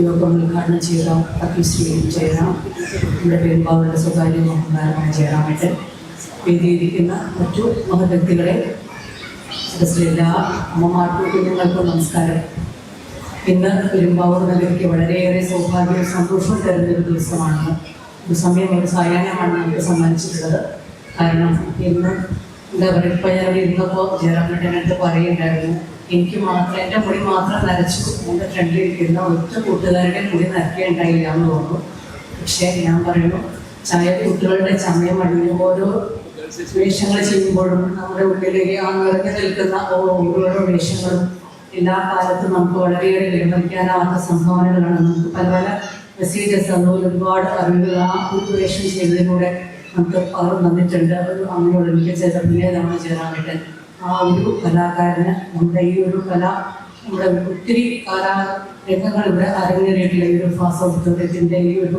F: യോഗം ഉദ്ഘാടനം ചെയ്ത ശ്രീ ജയറാം, നമ്മുടെ പെരുമ്പാവൂരുടെ സ്വകാര്യ മഹാനായ ജയറാമിട്ട് വേദിയിരിക്കുന്ന മറ്റു മഹവ്യക്തികളെ, സദസ്സിലെ എല്ലാ അമ്മമാർക്കും കുഞ്ഞുങ്ങൾക്കും നമസ്കാരം. ഇന്ന് പെരുമ്പാവൂർ നഗരിക്ക് വളരെയേറെ സൗഭാഗ്യവും സന്തോഷവും തരുന്നൊരു ദിവസമാണ്. ഒരു സമയം ഒരു സായാഹ്നമാണ് നമുക്ക് സമ്മാനിച്ചിട്ടുള്ളത്. കാരണം ഇന്ന് എന്താ പറയുക, ഇപ്പം ഞാൻ ഇരുന്നപ്പോൾ ജയറാമിൻ്റെ അടുത്ത് പറയുന്നുണ്ടായിരുന്നു, എനിക്ക് മാത്രം എൻ്റെ മുടി മാത്രം നരച്ചു എൻ്റെ ഫ്രണ്ടിലിരിക്കുന്ന ഒറ്റ കൂട്ടുകാരുടെ മുടി നരയ്ക്കുകയുണ്ടായില്ല എന്ന് തോന്നുന്നു. പക്ഷേ ഞാൻ പറയുന്നു, കുട്ടികളുടെ ചമയം അടിഞ്ഞ് ഓരോ വേഷങ്ങൾ ചെയ്യുമ്പോഴും നമ്മുടെ ഉള്ളിലേക്ക് ആ നിറഞ്ഞു നിൽക്കുന്ന ഓരോ വേഷങ്ങളും എല്ലാ കാലത്തും നമുക്ക് വളരെയേറെ വിലമതിക്കാനാവാത്ത സംഭാവനകളാണ്. നമുക്ക് പല പല മെസ്സേജസ് അതുപോലെ ഒരുപാട് അറിവുകൾ ആ ഒരു വേഷം ചെയ്തതിലൂടെ നമുക്ക് പകർന്നു തന്നിട്ടുണ്ട്. ഒരു അമ്മയോട് എനിക്ക് ചെറുപ്പിലേതാണ് ജയറാമിട്ടൻ. ആ ഒരു കലാകാരന് നമ്മുടെ ഈ ഒരു കല, നമ്മുടെ ഒത്തിരി കലാരംഗങ്ങൾ ഇവിടെ അരങ്ങേറിയിട്ടുള്ള ഈ ഒരു ഫാസ്റ്റ് ഓഡിറ്റോറിയത്തിൻ്റെ ഈ ഒരു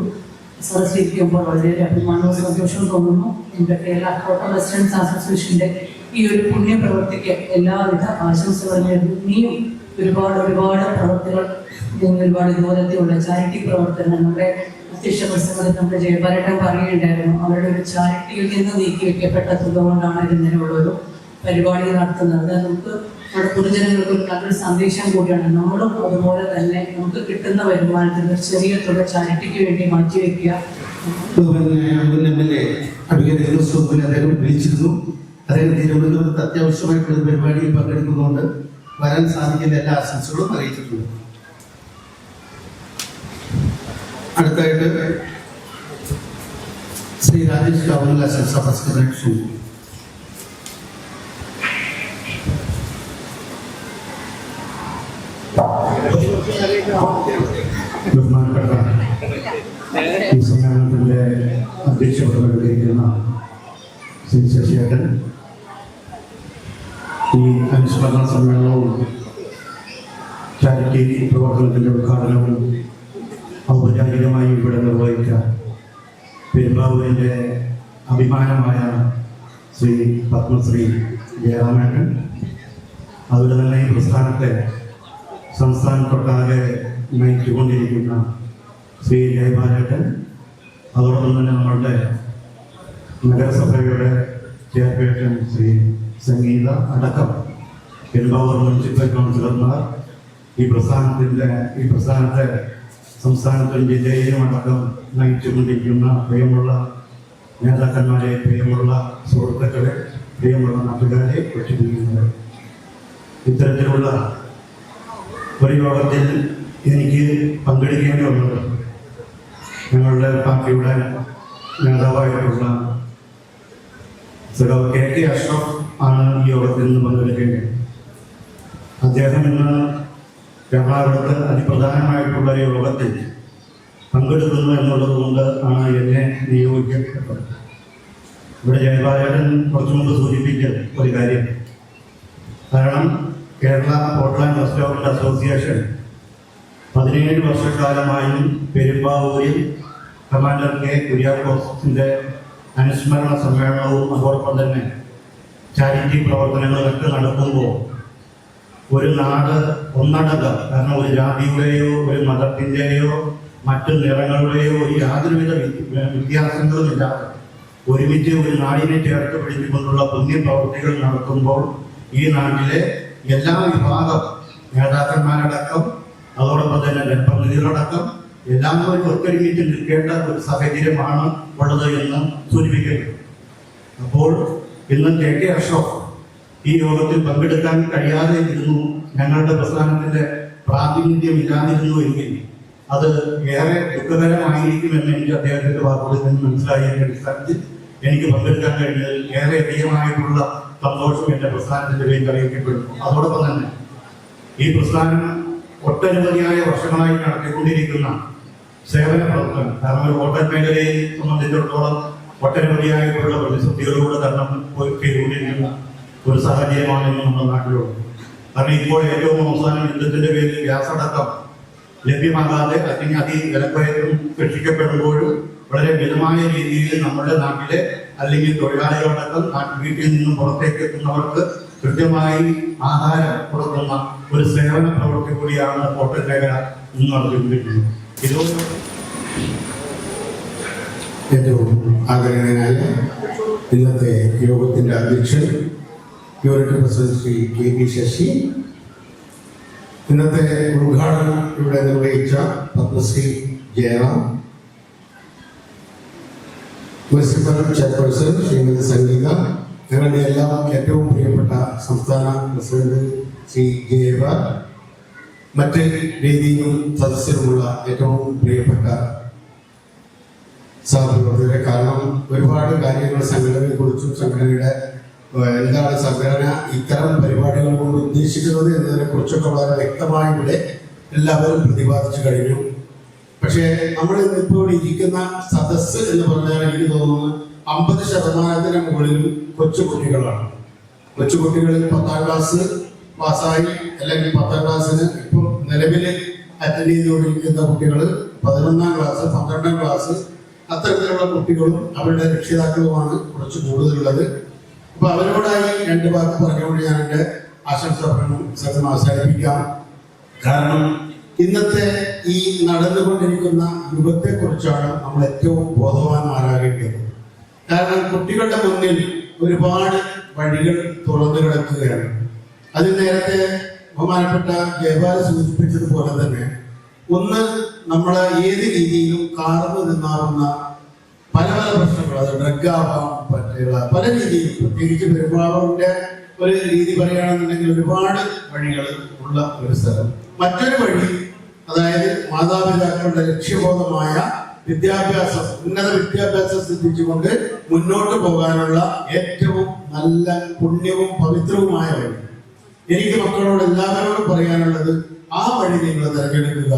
F: സദസ്സിരിക്കുമ്പോൾ വളരെ അഭിമാനവും സന്തോഷവും തോന്നുന്നു. എൻ്റെ കേരള ഹോട്ടൽ റെസിഡൻസ് അസോസിയേഷൻ്റെ ഈ ഒരു പുണ്യപ്രവൃത്തിക്ക് എല്ലാവിധ ആശംസകളും നേരുന്നു. ഇനിയും ഒരുപാട് ഒരുപാട് പ്രവൃത്തികൾ, ഒരുപാട് ഇതുപോലത്തെയുള്ള ചാരിറ്റി പ്രവർത്തനങ്ങൾ നമ്മുടെ അധ്യക്ഷ പ്രസംഗത്തിൽ നമ്മുടെ ജയപാലേട്ടൻ പറയുകയുണ്ടായിരുന്നു. അവരുടെ ഒരു ചാരിറ്റിയിൽ നിന്ന് നീക്കി വയ്ക്കപ്പെട്ട തുക കൊണ്ടാണ് ഇങ്ങനെയുള്ളൊരു പരിപാടി നടത്തുന്നത്. നമുക്ക് നമ്മുടെ പൊതുജനങ്ങൾക്ക് ഒരു നല്ലൊരു സന്ദേശം കൂടിയാണ്. നമ്മളും അതുപോലെ തന്നെ നമുക്ക് കിട്ടുന്ന വരുമാനത്തിന് ചെറിയ തുക ചാരിറ്റിക്ക് വേണ്ടി മാറ്റിവെക്കുക.
C: അദ്ദേഹം വിളിച്ചിരുന്നു. അദ്ദേഹം തിരുവനന്തപുരത്ത് അത്യാവശ്യമായിട്ടുള്ള ഒരു പരിപാടിയിൽ പങ്കെടുക്കുന്നതുകൊണ്ട് വരാൻ സാധിക്കുന്ന എല്ലാ ആശംസകളും അറിയിച്ചിട്ടുണ്ട്. അടുത്തായിട്ട് ശ്രീ രാജേഷ് കാവൽ ആശംസ പ്രസിഡന്റ് ക്ഷണിക്കുന്നു.
A: ബഹുമാനപ്പെട്ട ഈ സമ്മേളനത്തിന്റെ അധ്യക്ഷത വഹിക്കുന്ന ശ്രീ ശശിയേട്ടൻ, ഈ അനുസ്മരണ സമ്മേളനവും ചാരിറ്റി പ്രവർത്തനത്തിന്റെ ഉദ്ഘാടനവും ഔപചാരികമായി ഇവിടെ നിർവഹിച്ച പെരുമ്പാവൂരിന്റെ അഭിമാനമായ ശ്രീ പത്മശ്രീ ജയറാമേട്ടൻ, അതുപോലെ തന്നെ ഈ പ്രസ്ഥാനത്തെ സംസ്ഥാനത്തൊട്ടാകെ നയിച്ചുകൊണ്ടിരിക്കുന്ന ശ്രീ ജയബാലേട്ടൻ, അതോടൊപ്പം തന്നെ നമ്മളുടെ നഗരസഭയുടെ ചെയർപേഴ്സൺ ശ്രീ സംഗീത അടക്കം പെരുമ്പാവൂർ മുനിസിപ്പൽ കൗൺസിലർമാർ, ഈ പ്രസ്ഥാനത്തെ സംസ്ഥാനത്തും ജില്ലയിലും അടക്കം നയിച്ചുകൊണ്ടിരിക്കുന്ന പ്രിയമുള്ള നേതാക്കന്മാരെ, പ്രിയമുള്ള സുഹൃത്തുക്കളെ, പ്രിയമുള്ള നാട്ടുകാരെ, കൊച്ചുകുഞ്ഞുങ്ങളെ, ഇത്തരത്തിലുള്ള ഒരു യോഗത്തിൽ എനിക്ക് പങ്കെടുക്കേണ്ടി വന്നത് ഞങ്ങളുടെ പാർട്ടിയുടെ നേതാവായിട്ടുള്ള സഖാവ് KK അഷ്റഫ് ആണ് ഈ യോഗത്തിൽ നിന്ന് പങ്കെടുക്കേണ്ടത്. അദ്ദേഹം ഇന്ന് എറണാകുളത്ത് അതിപ്രധാനമായിട്ടുള്ള ഒരു യോഗത്തിൽ പങ്കെടുക്കുന്നു എന്നുള്ളത് കൊണ്ട് ആണ് എന്നെ നിയോഗിക്കപ്പെട്ടത്. ഇവിടെ ജയബാലേട്ടൻ കുറച്ചു മുമ്പ് സൂചിപ്പിച്ച ഒരു കാര്യം, കാരണം Kerala hotel and restaurant association 17 വർഷക്കാലമായി പെരുമ്പാവൂരിൽ കമാൻഡർ K കുര്യാക്കോസിന്റെ അനുസ്മരണ സമ്മേളനവും അതോടൊപ്പം തന്നെ ചാരിറ്റി പ്രവർത്തനങ്ങളൊക്കെ നടക്കുമ്പോൾ ഒരു നാട് ഒന്നടങ്കം, കാരണം ഒരു ജാതിയുടെയോ ഒരു മതത്തിൻ്റെയോ മറ്റു നിറങ്ങളുടെയോ യാതൊരുവിധ വ്യത്യാസങ്ങളുമില്ലാതെ ഒരുമിച്ച് ഒരു നാടിനെ ചേർത്ത് പിടിച്ചുകൊണ്ടുള്ള പുണ്യപ്രവൃത്തികൾ നടത്തുമ്പോൾ ഈ നാട്ടിലെ എല്ലാ വിഭാഗം നേതാക്കന്മാരടക്കം അതോടൊപ്പം തന്നെ ജനപ്രതിനിധികളടക്കം എല്ലാവരും ഒത്തൊരുമിച്ച് നിൽക്കേണ്ട ഒരു സാഹചര്യമാണ് ഉള്ളത് എന്ന് സൂചിപ്പിക്കുന്നു. അപ്പോൾ ഇന്ന് KK അഷ്റഫ് ഈ യോഗത്തിൽ പങ്കെടുക്കാൻ കഴിയാതെ ഇരുന്നു, ഞങ്ങളുടെ പ്രസ്ഥാനത്തിന്റെ പ്രാതിനിധ്യം ഇല്ലാതിരുന്നു എങ്കിൽ അത് ഏറെ ദുഃഖകരമായിരിക്കുമെന്ന് എനിക്ക് അദ്ദേഹത്തിന്റെ വാക്കുകളിൽ നിന്ന് മനസ്സിലായതിന്റെ അടിസ്ഥാനത്തിൽ എനിക്ക് പങ്കെടുക്കാൻ കഴിഞ്ഞതിൽ ഏറെ അധികമായിട്ടുള്ള സന്തോഷം എന്റെ പ്രസ്ഥാനത്തിന്റെ പേരിൽ അറിയിക്കപ്പെടുന്നു. അതോടൊപ്പം തന്നെ ഈ പ്രസ്ഥാനം ഒട്ടനവധിയായ വർഷങ്ങളായി നടത്തിക്കൊണ്ടിരിക്കുന്ന സേവന പ്രവർത്തനം, കാരണം ഒരു ഹോട്ടൽ മേഖലയെ സംബന്ധിച്ചിടത്തോളം ഒട്ടനവധിയായിട്ടുള്ള പ്രതിസന്ധികളിലൂടെ തരണം ചെയ്തുകൊണ്ടിരിക്കുന്ന ഒരു സാഹചര്യമാണ് ഇന്ന് നമ്മുടെ നാട്ടിലുള്ളത്. കാരണം ഇപ്പോൾ ഏറ്റവും അവസാനം യുദ്ധത്തിന്റെ പേരിൽ ഗ്യാസ് അടക്കം ലഭ്യമാകാതെ അല്ലെങ്കിൽ അതിവിലക്കയറ്റം രക്ഷിക്കപ്പെടുമ്പോഴും വളരെ മിതമായ രീതിയിൽ നമ്മുടെ നാട്ടിലെ അല്ലെങ്കിൽ തൊഴിലാളികളടക്കം വീട്ടിൽ നിന്നും പുറത്തേക്ക് എത്തുന്നവർക്ക് കൃത്യമായി ആഹാരം കൊടുക്കുന്ന ഒരു സേവന പ്രവൃത്തി കൂടിയാണ് ഹോട്ടൽ മേഖല ഇന്ന് നടത്തിക്കൊണ്ടിരിക്കുന്നത്.
G: ഏറ്റവും ആദരണീയനായ ഇന്നത്തെ യോഗത്തിന്റെ അധ്യക്ഷൻ unit president Shri KP Sasi, ഇന്നത്തെ ഉദ്ഘാടനം ഇവിടെ നിർവഹിച്ച പത്മശ്രീ ജയറാം, മുനിസിപ്പൽ ചെയർപേഴ്സൺ ശ്രീമതി സംഗീത, ഞങ്ങളുടെ എല്ലാം ഏറ്റവും പ്രിയപ്പെട്ട സംസ്ഥാന പ്രസിഡന്റ് ശ്രീ ജയബ, മറ്റ് രീതിയിലും സദസ്യരുമുള്ള ഏറ്റവും പ്രിയപ്പെട്ട സഹപ്രവർത്തകരെ, കാരണം ഒരുപാട് കാര്യങ്ങൾ സംഘടനയെ കുറിച്ചും സംഘടനയുടെ എന്താണ് സംഘടന ഇത്തരം പരിപാടികൾ കൊണ്ട് ഉദ്ദേശിക്കുന്നത് എന്നതിനെ കുറിച്ചൊക്കെ വളരെ വ്യക്തമായി ഇവിടെ എല്ലാവരും പ്രതിപാദിച്ചു കഴിഞ്ഞു. പക്ഷേ നമ്മൾ ഇപ്പോൾ ഇരിക്കുന്ന സദസ്സ് എന്ന് പറഞ്ഞാൽ എനിക്ക് തോന്നുന്നു 50% മുകളിലും കൊച്ചുകുട്ടികളാണ്. കൊച്ചുകുട്ടികളിൽ 10ാം ക്ലാസ് പാസ്സായി അല്ലെങ്കിൽ 10ാം ക്ലാസ്സിന് ഇപ്പം നിലവിൽ അറ്റൻഡ് ചെയ്തുകൊണ്ടിരിക്കുന്ന കുട്ടികൾ 11ാം ക്ലാസ് 12ാം ക്ലാസ് അത്തരത്തിലുള്ള കുട്ടികളും അവരുടെ രക്ഷിതാക്കളുമാണ് കുറച്ച് കൂടുതലുള്ളത്. അപ്പൊ അവരോടായി 2 വാക്ക് പറഞ്ഞുകൊണ്ട് ഞാൻ എൻ്റെ ആശംസ സത്യം അവസാനിപ്പിക്കാം. കാരണം ഇന്നത്തെ ഈ നടന്നുകൊണ്ടിരിക്കുന്ന യുഗത്തെ കുറിച്ചാണ് നമ്മൾ ഏറ്റവും ബോധവാന്മാരാകേണ്ടത്. കാരണം കുട്ടികളുടെ മുന്നിൽ ഒരുപാട് വഴികൾ തുറന്നു കിടക്കുകയാണ്. അതിൽ നേരത്തെ ബഹുമാനപ്പെട്ട ജയപാല സൂചിപ്പിച്ചതുപോലെ തന്നെ ഒന്ന് നമ്മളെ ഏത് രീതിയിലും കാർന്നു നിന്നാവുന്ന പല പല പ്രശ്നങ്ങൾ, അത് ഡ്രഗ് ആവാം, പല രീതിയിൽ, പ്രത്യേകിച്ച് പെരുമ്പാവൂരിന്റെ ഒരു രീതി പറയുകയാണെന്നുണ്ടെങ്കിൽ ഒരുപാട് വഴികൾ ഉള്ള ഒരു സ്ഥലം. മറ്റൊരു വഴി, അതായത് മാതാപിതാക്കളുടെ ലക്ഷ്യബോധമായ വിദ്യാഭ്യാസം, ഉന്നത വിദ്യാഭ്യാസം സിദ്ധിച്ചുകൊണ്ട് മുന്നോട്ട് പോകാനുള്ള ഏറ്റവും നല്ല പുണ്യവും പവിത്രവുമായ വഴി. എനിക്ക് മക്കളോട് എല്ലാവരോടും പറയാനുള്ളത്, ആ വഴി നിങ്ങൾ തിരഞ്ഞെടുക്കുക.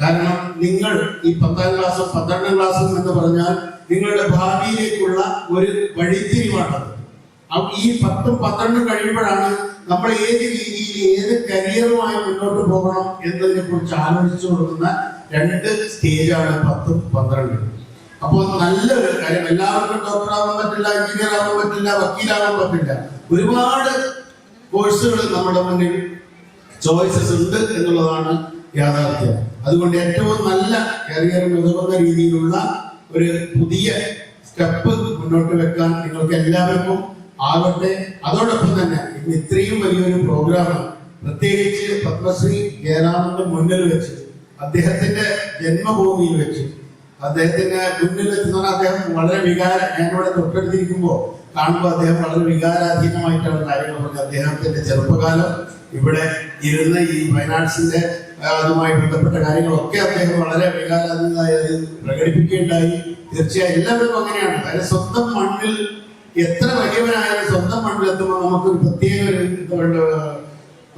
G: കാരണം നിങ്ങൾ ഈ 10ാം ക്ലാസ്സും 12ാം ക്ലാസ്സും എന്ന് പറഞ്ഞാൽ നിങ്ങളുടെ ഭാവിയിലേക്കുള്ള ഒരു വഴിത്തിരിവാണത്. ഈ 10ഉം 12ഉം കഴിയുമ്പോഴാണ് നമ്മൾ ഏത് രീതിയിൽ ഏത് കരിയറുമായി മുന്നോട്ട് പോകണം എന്നതിനെ കുറിച്ച് ആലോചിച്ചു കൊടുക്കുന്ന 2 സ്റ്റേജാണ് 10ഉം 12ഉം. അപ്പോൾ നല്ലൊരു കാര്യം, എല്ലാവർക്കും ഡോക്ടറാവാൻ പറ്റില്ല, എഞ്ചിനീയർ ആവാൻ പറ്റില്ല, വക്കീലാവാൻ പറ്റില്ല. ഒരുപാട് കോഴ്സുകൾ നമ്മുടെ മുന്നിൽ ചോയ്സസ് ഉണ്ട് എന്നുള്ളതാണ് യാഥാർത്ഥ്യം. അതുകൊണ്ട് ഏറ്റവും നല്ല കരിയറിന് ഉതകുന്ന രീതിയിലുള്ള ഒരു പുതിയ സ്റ്റെപ്പ് മുന്നോട്ട് വെക്കാൻ നിങ്ങൾക്ക് എല്ലാവർക്കും ആവട്ടെ. അതോടൊപ്പം തന്നെ ഇന്ന് ഇത്രയും വലിയൊരു പ്രോഗ്രാം, പ്രത്യേകിച്ച് പത്മശ്രീ ജയറാമിന്റെ മുന്നിൽ വെച്ച്, അദ്ദേഹത്തിന്റെ ജന്മഭൂമിയിൽ വെച്ച്, അദ്ദേഹത്തിന്റെ മുന്നിൽ വെച്ച് അദ്ദേഹം വളരെ ഞാനിവിടെ തൊട്ടടുത്തിരിക്കുമ്പോൾ കാണുമ്പോൾ അദ്ദേഹം വളരെ വികാരാധീനമായിട്ടാണ് കാര്യങ്ങൾ പറഞ്ഞത്. അദ്ദേഹത്തിന്റെ ചെറുപ്പകാലം ഇവിടെ ഇരുന്ന് ഈ ഫൈനാൻസിന്റെ അതുമായി ബന്ധപ്പെട്ട കാര്യങ്ങളൊക്കെ അദ്ദേഹം വളരെ വികാരാധീനമായി പ്രകടിപ്പിക്കുകയുണ്ടായി. തീർച്ചയായും എല്ലാവരും അങ്ങനെയാണ്. അതായത് സ്വന്തം മണ്ണിൽ എത്ര വലിയവനായാലും സ്വന്തം മണ്ണിലെത്തുമ്പോൾ നമുക്കൊരു പ്രത്യേക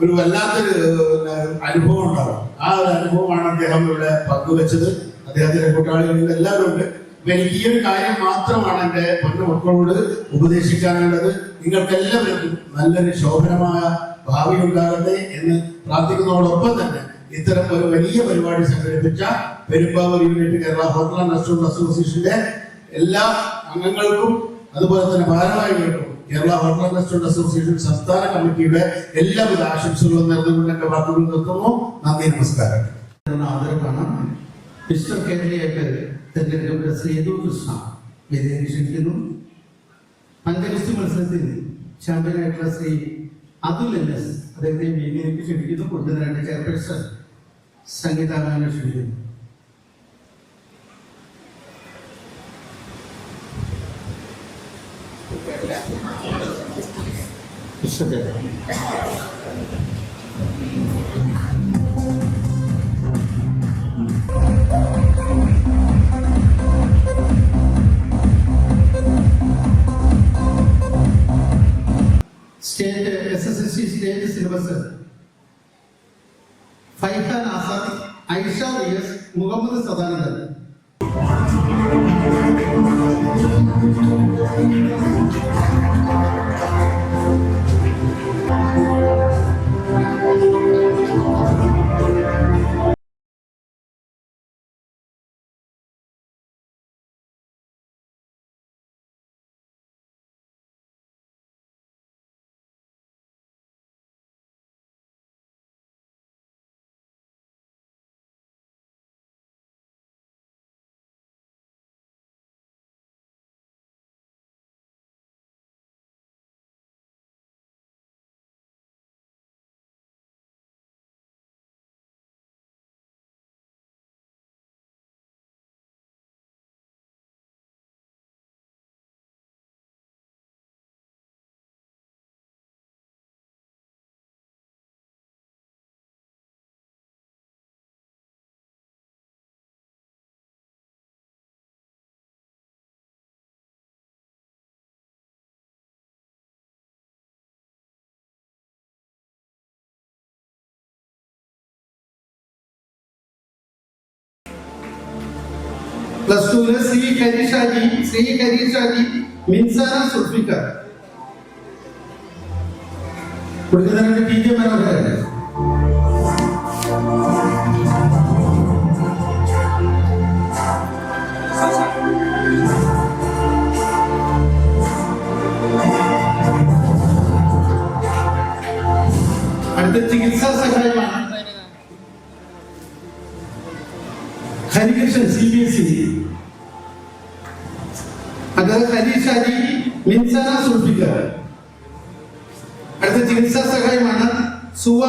G: ഒരു വല്ലാത്തൊരു അനുഭവം ഉണ്ടാകും. ആ ഒരു അനുഭവമാണ് അദ്ദേഹം ഇവിടെ പങ്കുവെച്ചത്. അദ്ദേഹത്തിന്റെ കൂട്ടാളികളിൽ എല്ലാവരും ഉണ്ട്. അപ്പൊ എനിക്ക് ഈ ഒരു കാര്യം മാത്രമാണ് എന്റെ പൊന്നു മക്കളോട് ഉപദേശിക്കാനുള്ളത്. നിങ്ങൾക്ക് എല്ലാവർക്കും നല്ലൊരു ശോഭനമായ ഭാവി ഉണ്ടാകട്ടെ എന്ന് പ്രാർത്ഥിക്കുന്നതോടൊപ്പം തന്നെ ഇത്തരം ഒരു വലിയ പരിപാടി സംഘടിപ്പിച്ച Perumbavoor unit Kerala hotel and restaurant അസോസിയേഷന്റെ എല്ലാ അംഗങ്ങൾക്കും അതുപോലെ തന്നെ ഭാരവാഹികൾക്കും Kerala hotel and restaurant association സംസ്ഥാന കമ്മിറ്റിയുടെ എല്ലാവിധ ആശംസകളും നേർന്നുകൊണ്ട് എന്റെ വാക്കുകൾ നിർത്തുന്നു. നന്ദി, നമസ്കാരം.
C: ആദരവാണ്. മിസ്റ്റർ കേരളയായിട്ട് തെരഞ്ഞെടുക്കപ്പെട്ട ശ്രീ കൃഷ്ണ വേദിയിൽ ക്ഷണിക്കുന്നു. പഞ്ചഗുസ്തി മത്സരത്തിൽ ചാമ്പ്യനായിട്ടുള്ള ശ്രീ അതുൽ NS അദ്ദേഹത്തെ വേദിയിലേക്ക് ക്ഷണിക്കുന്നു. കൂടുതലായിട്ട് ചെയർപേഴ്സൺ സംഗീതാകാനെ ക്ഷണിക്കുന്നു. State SSLC state syllabus Faihan Azad, Aisha Riyas, Muhammad Sadanandan. Plus 2 Shri ഖരീഷാജി, മിൻസാന സുൽഫിക്കർ. കൊടുക്കുന്നതിന്റെ TJ മനോഹരൻ. അടുത്ത ചികിത്സാ സഹായമാണ് ഹരികൃഷ്ണൻ CBSE. അദ്ദേഹം ഹരീഷാജി, മിൻസാന സുൽഫിക്കർ. അടുത്ത ചികിത്സാ സഹായമാണ് സുമ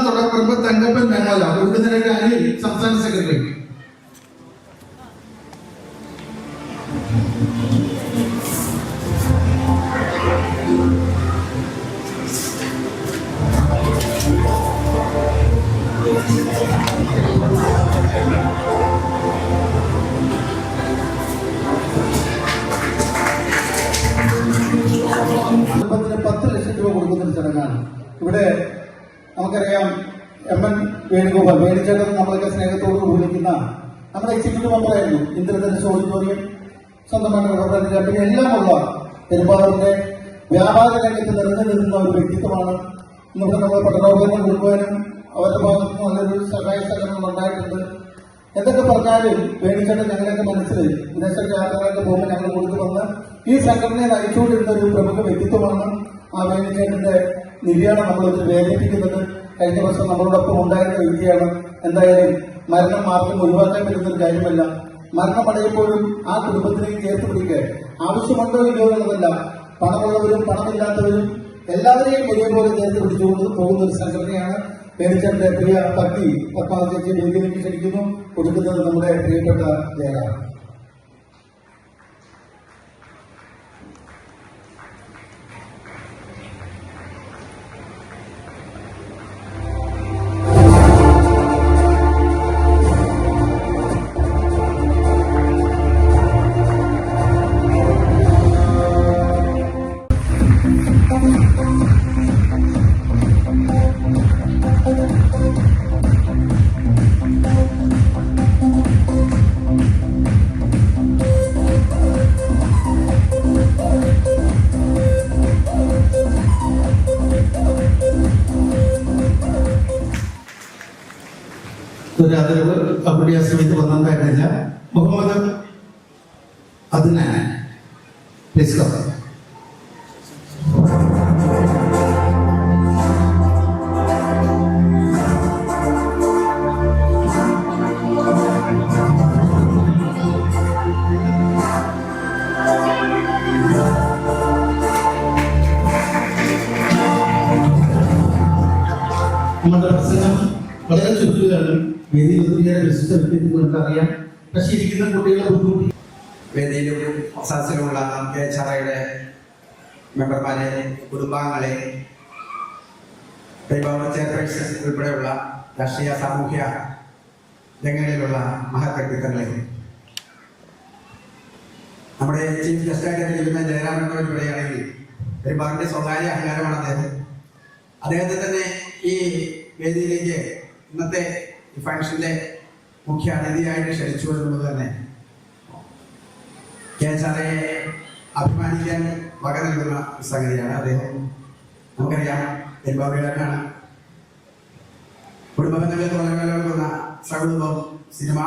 C: തൊടാപ്പറമ്പ്, തങ്കപ്പൻ മേങ്ങാല. കൊടുക്കുന്നതിന്റെ അനിൽ സംസ്ഥാന സെക്രട്ടറി. കുടുംബത്തിന് 10 ലക്ഷം രൂപ കൊടുക്കുന്ന ഒരു ചടങ്ങാണ്. ഇവിടെ നമുക്കറിയാം എം.എൻ. വേണുഗോപാൽ വേണിച്ചേട്ടൻ നമ്മളൊക്കെ സ്നേഹത്തോട് വിളിക്കുന്ന നമ്മുടെ എക്സിക്യൂട്ടീവ് മെമ്പറായിരുന്നു. ഇന്ദ്രധനുഷ് ഓഡിറ്റോറിയം സ്വന്തമായിട്ട് റബ്ബർ കമ്പനി എല്ലാമുള്ള പെരുമ്പാവൂരിന്റെ വ്യാപാര രംഗത്ത് നിറഞ്ഞു നിൽക്കുന്ന ഒരു വ്യക്തിത്വമാണ്. ഇന്നിവിടെ നമ്മൾ പഠനോപകരണം കൊടുക്കുവാനും അവരുടെ ഭാഗത്ത് നിന്ന് നല്ലൊരു സഹായ സഹകരണം ഉണ്ടായിട്ടുണ്ട്. എന്തൊക്കെ പറഞ്ഞാലും വേണിച്ചേട്ടൻ ഞങ്ങളൊക്കെ മനസ്സിൽ വിദേശ യാത്രകളൊക്കെ പോകുമ്പോൾ ഞങ്ങൾ കൊടുത്തു വന്ന് ഈ സംഘടനയെ നയിച്ചുകൊണ്ടിരുന്ന ഒരു പ്രമുഖ വ്യക്തിത്വമാണ്. ആ വേണിച്ചേട്ടന്റെ നിര്യാണം നമ്മളൊരു വേദനിപ്പിക്കുന്നത്. കഴിഞ്ഞ വർഷം നമ്മളോടൊപ്പം ഉണ്ടായിരുന്ന വ്യക്തിയാണ്. എന്തായാലും മരണം ആർക്കും ഒഴിവാക്കാൻ പറ്റുന്ന ഒരു കാര്യമല്ല. മരണമടയുമ്പോഴും ആ കുടുംബത്തിലേക്ക് ചേർത്ത് പിടിക്കാൻ ആവശ്യമുണ്ടോ ഇല്ലയോ എന്നുള്ളതല്ല, പണമുള്ളവരും പണമില്ലാത്തവരും എല്ലാവരെയും ഒരേപോലെ ചേർത്ത് പിടിച്ചുകൊണ്ട് പോകുന്ന ഒരു സംഘടനയാണ്. വേണിച്ചേട്ടന്റെ പ്രിയ പത്നി പത്മാവതി ചേച്ചി വേദിയിലേക്ക് ക്ഷണിക്കുന്നു. കൊടുക്കുന്നത് നമ്മുടെ പ്രിയപ്പെട്ട ജയറാം. ഒരു അതിർവ് അവിടെ ആ സമയത്ത് വന്നിട്ടുണ്ടായിരുന്നില്ല. മുഹമ്മദ് അതിനെ പ്ലീസ് കം. നമ്മുടെ പ്രസംഗം വളരെ ചുരുക്കുകയാണ്. വേദിയിൽ ഒത്തിരിയേറെ വിശിഷ്ട വ്യക്തിത്വങ്ങൾക്ക് അറിയാം. പക്ഷെ ഇരിക്കുന്ന കുട്ടികളെ ബുദ്ധിമുട്ടി.
H: വേദിയിലും സദസ്സിലുമുള്ള KHRയുടെ മെമ്പർമാരെ, കുടുംബാംഗങ്ങളെ, പെരുമ്പാവൂർ ചെയർപേഴ്സൺ ഉൾപ്പെടെയുള്ള രാഷ്ട്രീയ സാമൂഹ്യ രംഗങ്ങളിലുള്ള മഹത് വ്യക്തിത്വങ്ങളെ, നമ്മുടെ ചീഫ് ഗസ്റ്റായിട്ട് ഇരിക്കുന്ന ജയരാമൻ ഇവിടെയാണെങ്കിൽ പെരുമ്പാവൂരിന്റെ സ്വകാര്യ അഹങ്കാരമാണ് അദ്ദേഹം. അദ്ദേഹത്തെ തന്നെ ഈ വേദിയിലേക്ക് ഇന്നത്തെ ഈ ഫംഗ്ഷന്റെ മുഖ്യ അതിഥിയായിട്ട് ക്ഷണിച്ചു എന്നുള്ളത് തന്നെ KHRയെ അഭിമാനിക്കാൻ വക നൽകുന്ന സംഗതിയാണ്. അദ്ദേഹം നമുക്കറിയാം പെരുമ്പാവൂരുകാരനാണ്. കുടുംബ ബന്ധങ്ങളിൽ തുറന്നുകൊള്ളുന്ന സൗഹൃദം സിനിമാ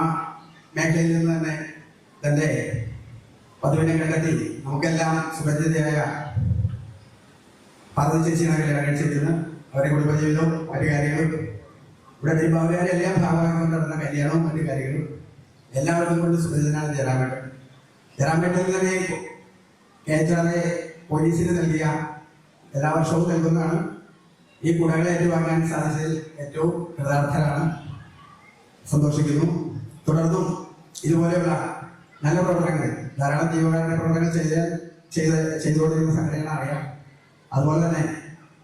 H: മേഖലയിൽ നിന്ന് തന്നെ തന്റെ പതിവിനെ കണ്ടെത്തി നമുക്കെല്ലാം സുപരിചിതയായ പാർവതി ചേച്ചിയാണ് കല്യാണം കഴിച്ചിരുന്നത്. അവരുടെ കുടുംബജീവിതവും മറ്റു കാര്യങ്ങളും ഇവിടെ പെരുമ്പാവൂരുകാരെ എല്ലാം ഭാഗമാക്കി നടന്ന കല്യാണവും മറ്റു കാര്യങ്ങളും എല്ലാവർക്കും കൊണ്ട് സുപരിചിതനാണ് ജയറാമേട്ടൻ. ജയറാമേട്ടൻ തന്നെ KHRയെ പോലീസിന് നൽകിയ എല്ലാ വർഷവും നൽകുന്നതാണ്. ഈ കുടകളെ ഏറ്റുവാങ്ങാൻ സാധിച്ചതിൽ ഏറ്റവും കൃതാർത്ഥരാണ്, സന്തോഷിക്കുന്നു. തുടർന്നും ഇതുപോലെയുള്ള നല്ല പ്രവർത്തനങ്ങൾ, ധാരാളം ജീവകാരുണ്യ പ്രവർത്തനങ്ങൾ ചെയ്തുകൊണ്ടിരിക്കുന്ന സംഘടനകൾ അറിയാം. അതുപോലെ തന്നെ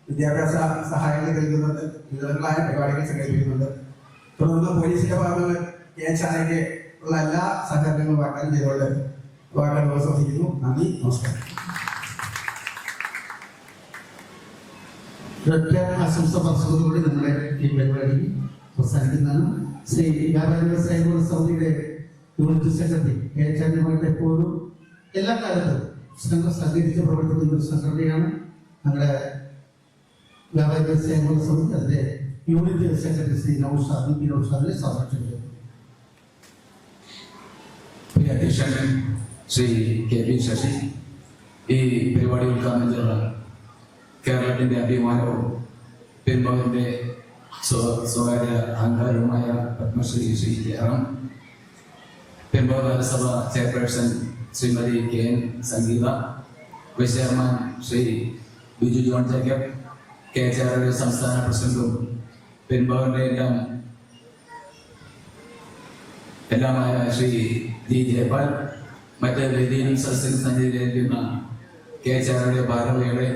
H: വിദ്യാഭ്യാസ സഹായങ്ങൾ നൽകുന്നുണ്ട്, വിവിധങ്ങളായ പരിപാടികൾ സംഘടിപ്പിക്കുന്നുണ്ട്. തുടർന്ന് പോലീസിന്റെ ഭാഗങ്ങൾ KHRയ്ക്ക് ഉള്ള എല്ലാ സഹകരണങ്ങളും വാഗ്ദാനം ചെയ്തുകൊണ്ട് വാഗ്ദാനം ആസ്വദിക്കുന്നു. നന്ദി, നമസ്കാരം.
C: ഒരൊറ്റ ആശംസ പറഞ്ഞതോടുകൂടി നമ്മുടെ ഈ പരിപാടി അവസാനിക്കുന്നതാണ്. ശ്രീ വ്യാപാര വ്യവസായ സമിതിയുടെ യൂണിറ്റ് സെക്രട്ടറി KHRയുമായിട്ട് എപ്പോഴും എല്ലാ കാലത്തും സംഘം സഹകരിച്ച് പ്രവർത്തിക്കുന്ന ഒരു സംഘടനയാണ് നമ്മുടെ വ്യാപാര വ്യവസായ സമിതി. അതിന്റെ യൂണിറ്റ് സെക്രട്ടറി ശ്രീ നൗഷാദിനെ സ്വാഗതം.
I: പ്രിയ അധ്യക്ഷൻ ശ്രീ KP ശശി, ഈ പരിപാടി ഉദ്ഘാടനം ചെയ്ത കേരളത്തിന്റെ അഭിമാനവും പെരുമ്പാവൂരിന്റെ സ്വകാര്യ അഹങ്കാരവുമായ പത്മശ്രീ ശ്രീ ജയറാം, പെരുമ്പാവൂർ നഗരസഭ chairperson Shrimati KN Sangeetha, vice chairman Shri Biju John Jacob, KHRയുടെ സംസ്ഥാന പ്രസിഡന്റും പെരുമ്പാവൂരിന്റെ എല്ലാമായ ശ്രീ D. ജയപാൽ, മറ്റ് വേദിയിലും സദസ്സിലും സഞ്ചരിക്കുന്ന KHRയുടെ ഭാരവാഹികളെ,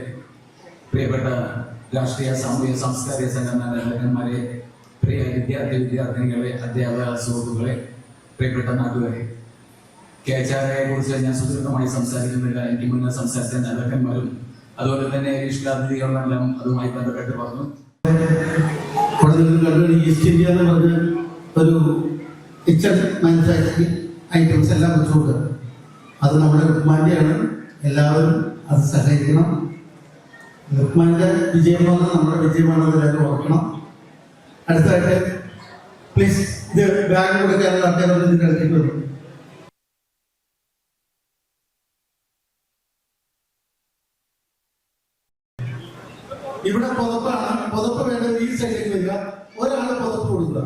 I: പ്രിയപ്പെട്ട രാഷ്ട്രീയ സാമൂഹിക സാംസ്കാരിക സംഘടനാ നേതാക്കന്മാരെ, പ്രിയ വിദ്യാർത്ഥിനികളെ, അധ്യാപക സുഹൃത്തുക്കളെ, പ്രിയപ്പെട്ട നാട്ടുകാരെ, KHRയെ കുറിച്ച് ഞാൻ സുദീർഘമായി സംസാരിക്കുന്നില്ല. എനിക്ക് മുന്നേ സംസാരിച്ച നേതാക്കന്മാരും അതുപോലെ തന്നെ ഇഷ്ടാതിഥികളെല്ലാം അതുമായി ബന്ധപ്പെട്ട് പറഞ്ഞു.
C: ഇവിടെ നിങ്ങൾ കണ്ടത് ഈസ്റ്റ് ഇന്ത്യ എന്ന് പറഞ്ഞ ഒരു കിച്ചൺ മാനുഫാക്ചറിങ് ഐറ്റംസ് എല്ലാം വെച്ചുകൊണ്ട് അത് നമ്മുടെ ലുക്മാൻ്റെയാണ്. എല്ലാവരും അത് സഹകരിക്കണം. ലുക്മാൻ്റെ വിജയമാണ് നമ്മുടെ വിജയമാണെന്ന് എല്ലാവരും ഓർക്കണം. അടുത്തതായിട്ട് പ്ലീസ് ഇത് ബാഗ് കൊടുക്കാനുള്ള ആൾക്കാരോട് ഇതിൻ്റെ അടുത്തേക്ക് വരും. ഇവിടെ പുതപ്പാണ്. പുതപ്പ് വേണ്ടത് ഈ സൈഡിലേക്ക് വരിക. ഒരാൾ പുതപ്പ് കൊടുക്കുക.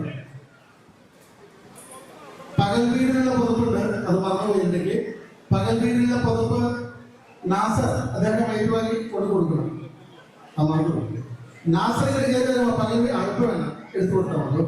C: പകൽ വീടിനുള്ള പുതപ്പുണ്ട്, അത് മറന്നുപോയിട്ടുണ്ടെങ്കിൽ പകൽ വീടിനുള്ള പുതപ്പ് നാസർ അദ്ദേഹം വൈദ്യുതി കൊണ്ട് കൊടുക്കണം. അത് മറന്നു നാസറിന്റെ പകൽ അടുപ്പ് വേണം എടുത്തു കൊടുത്താൽ മതി.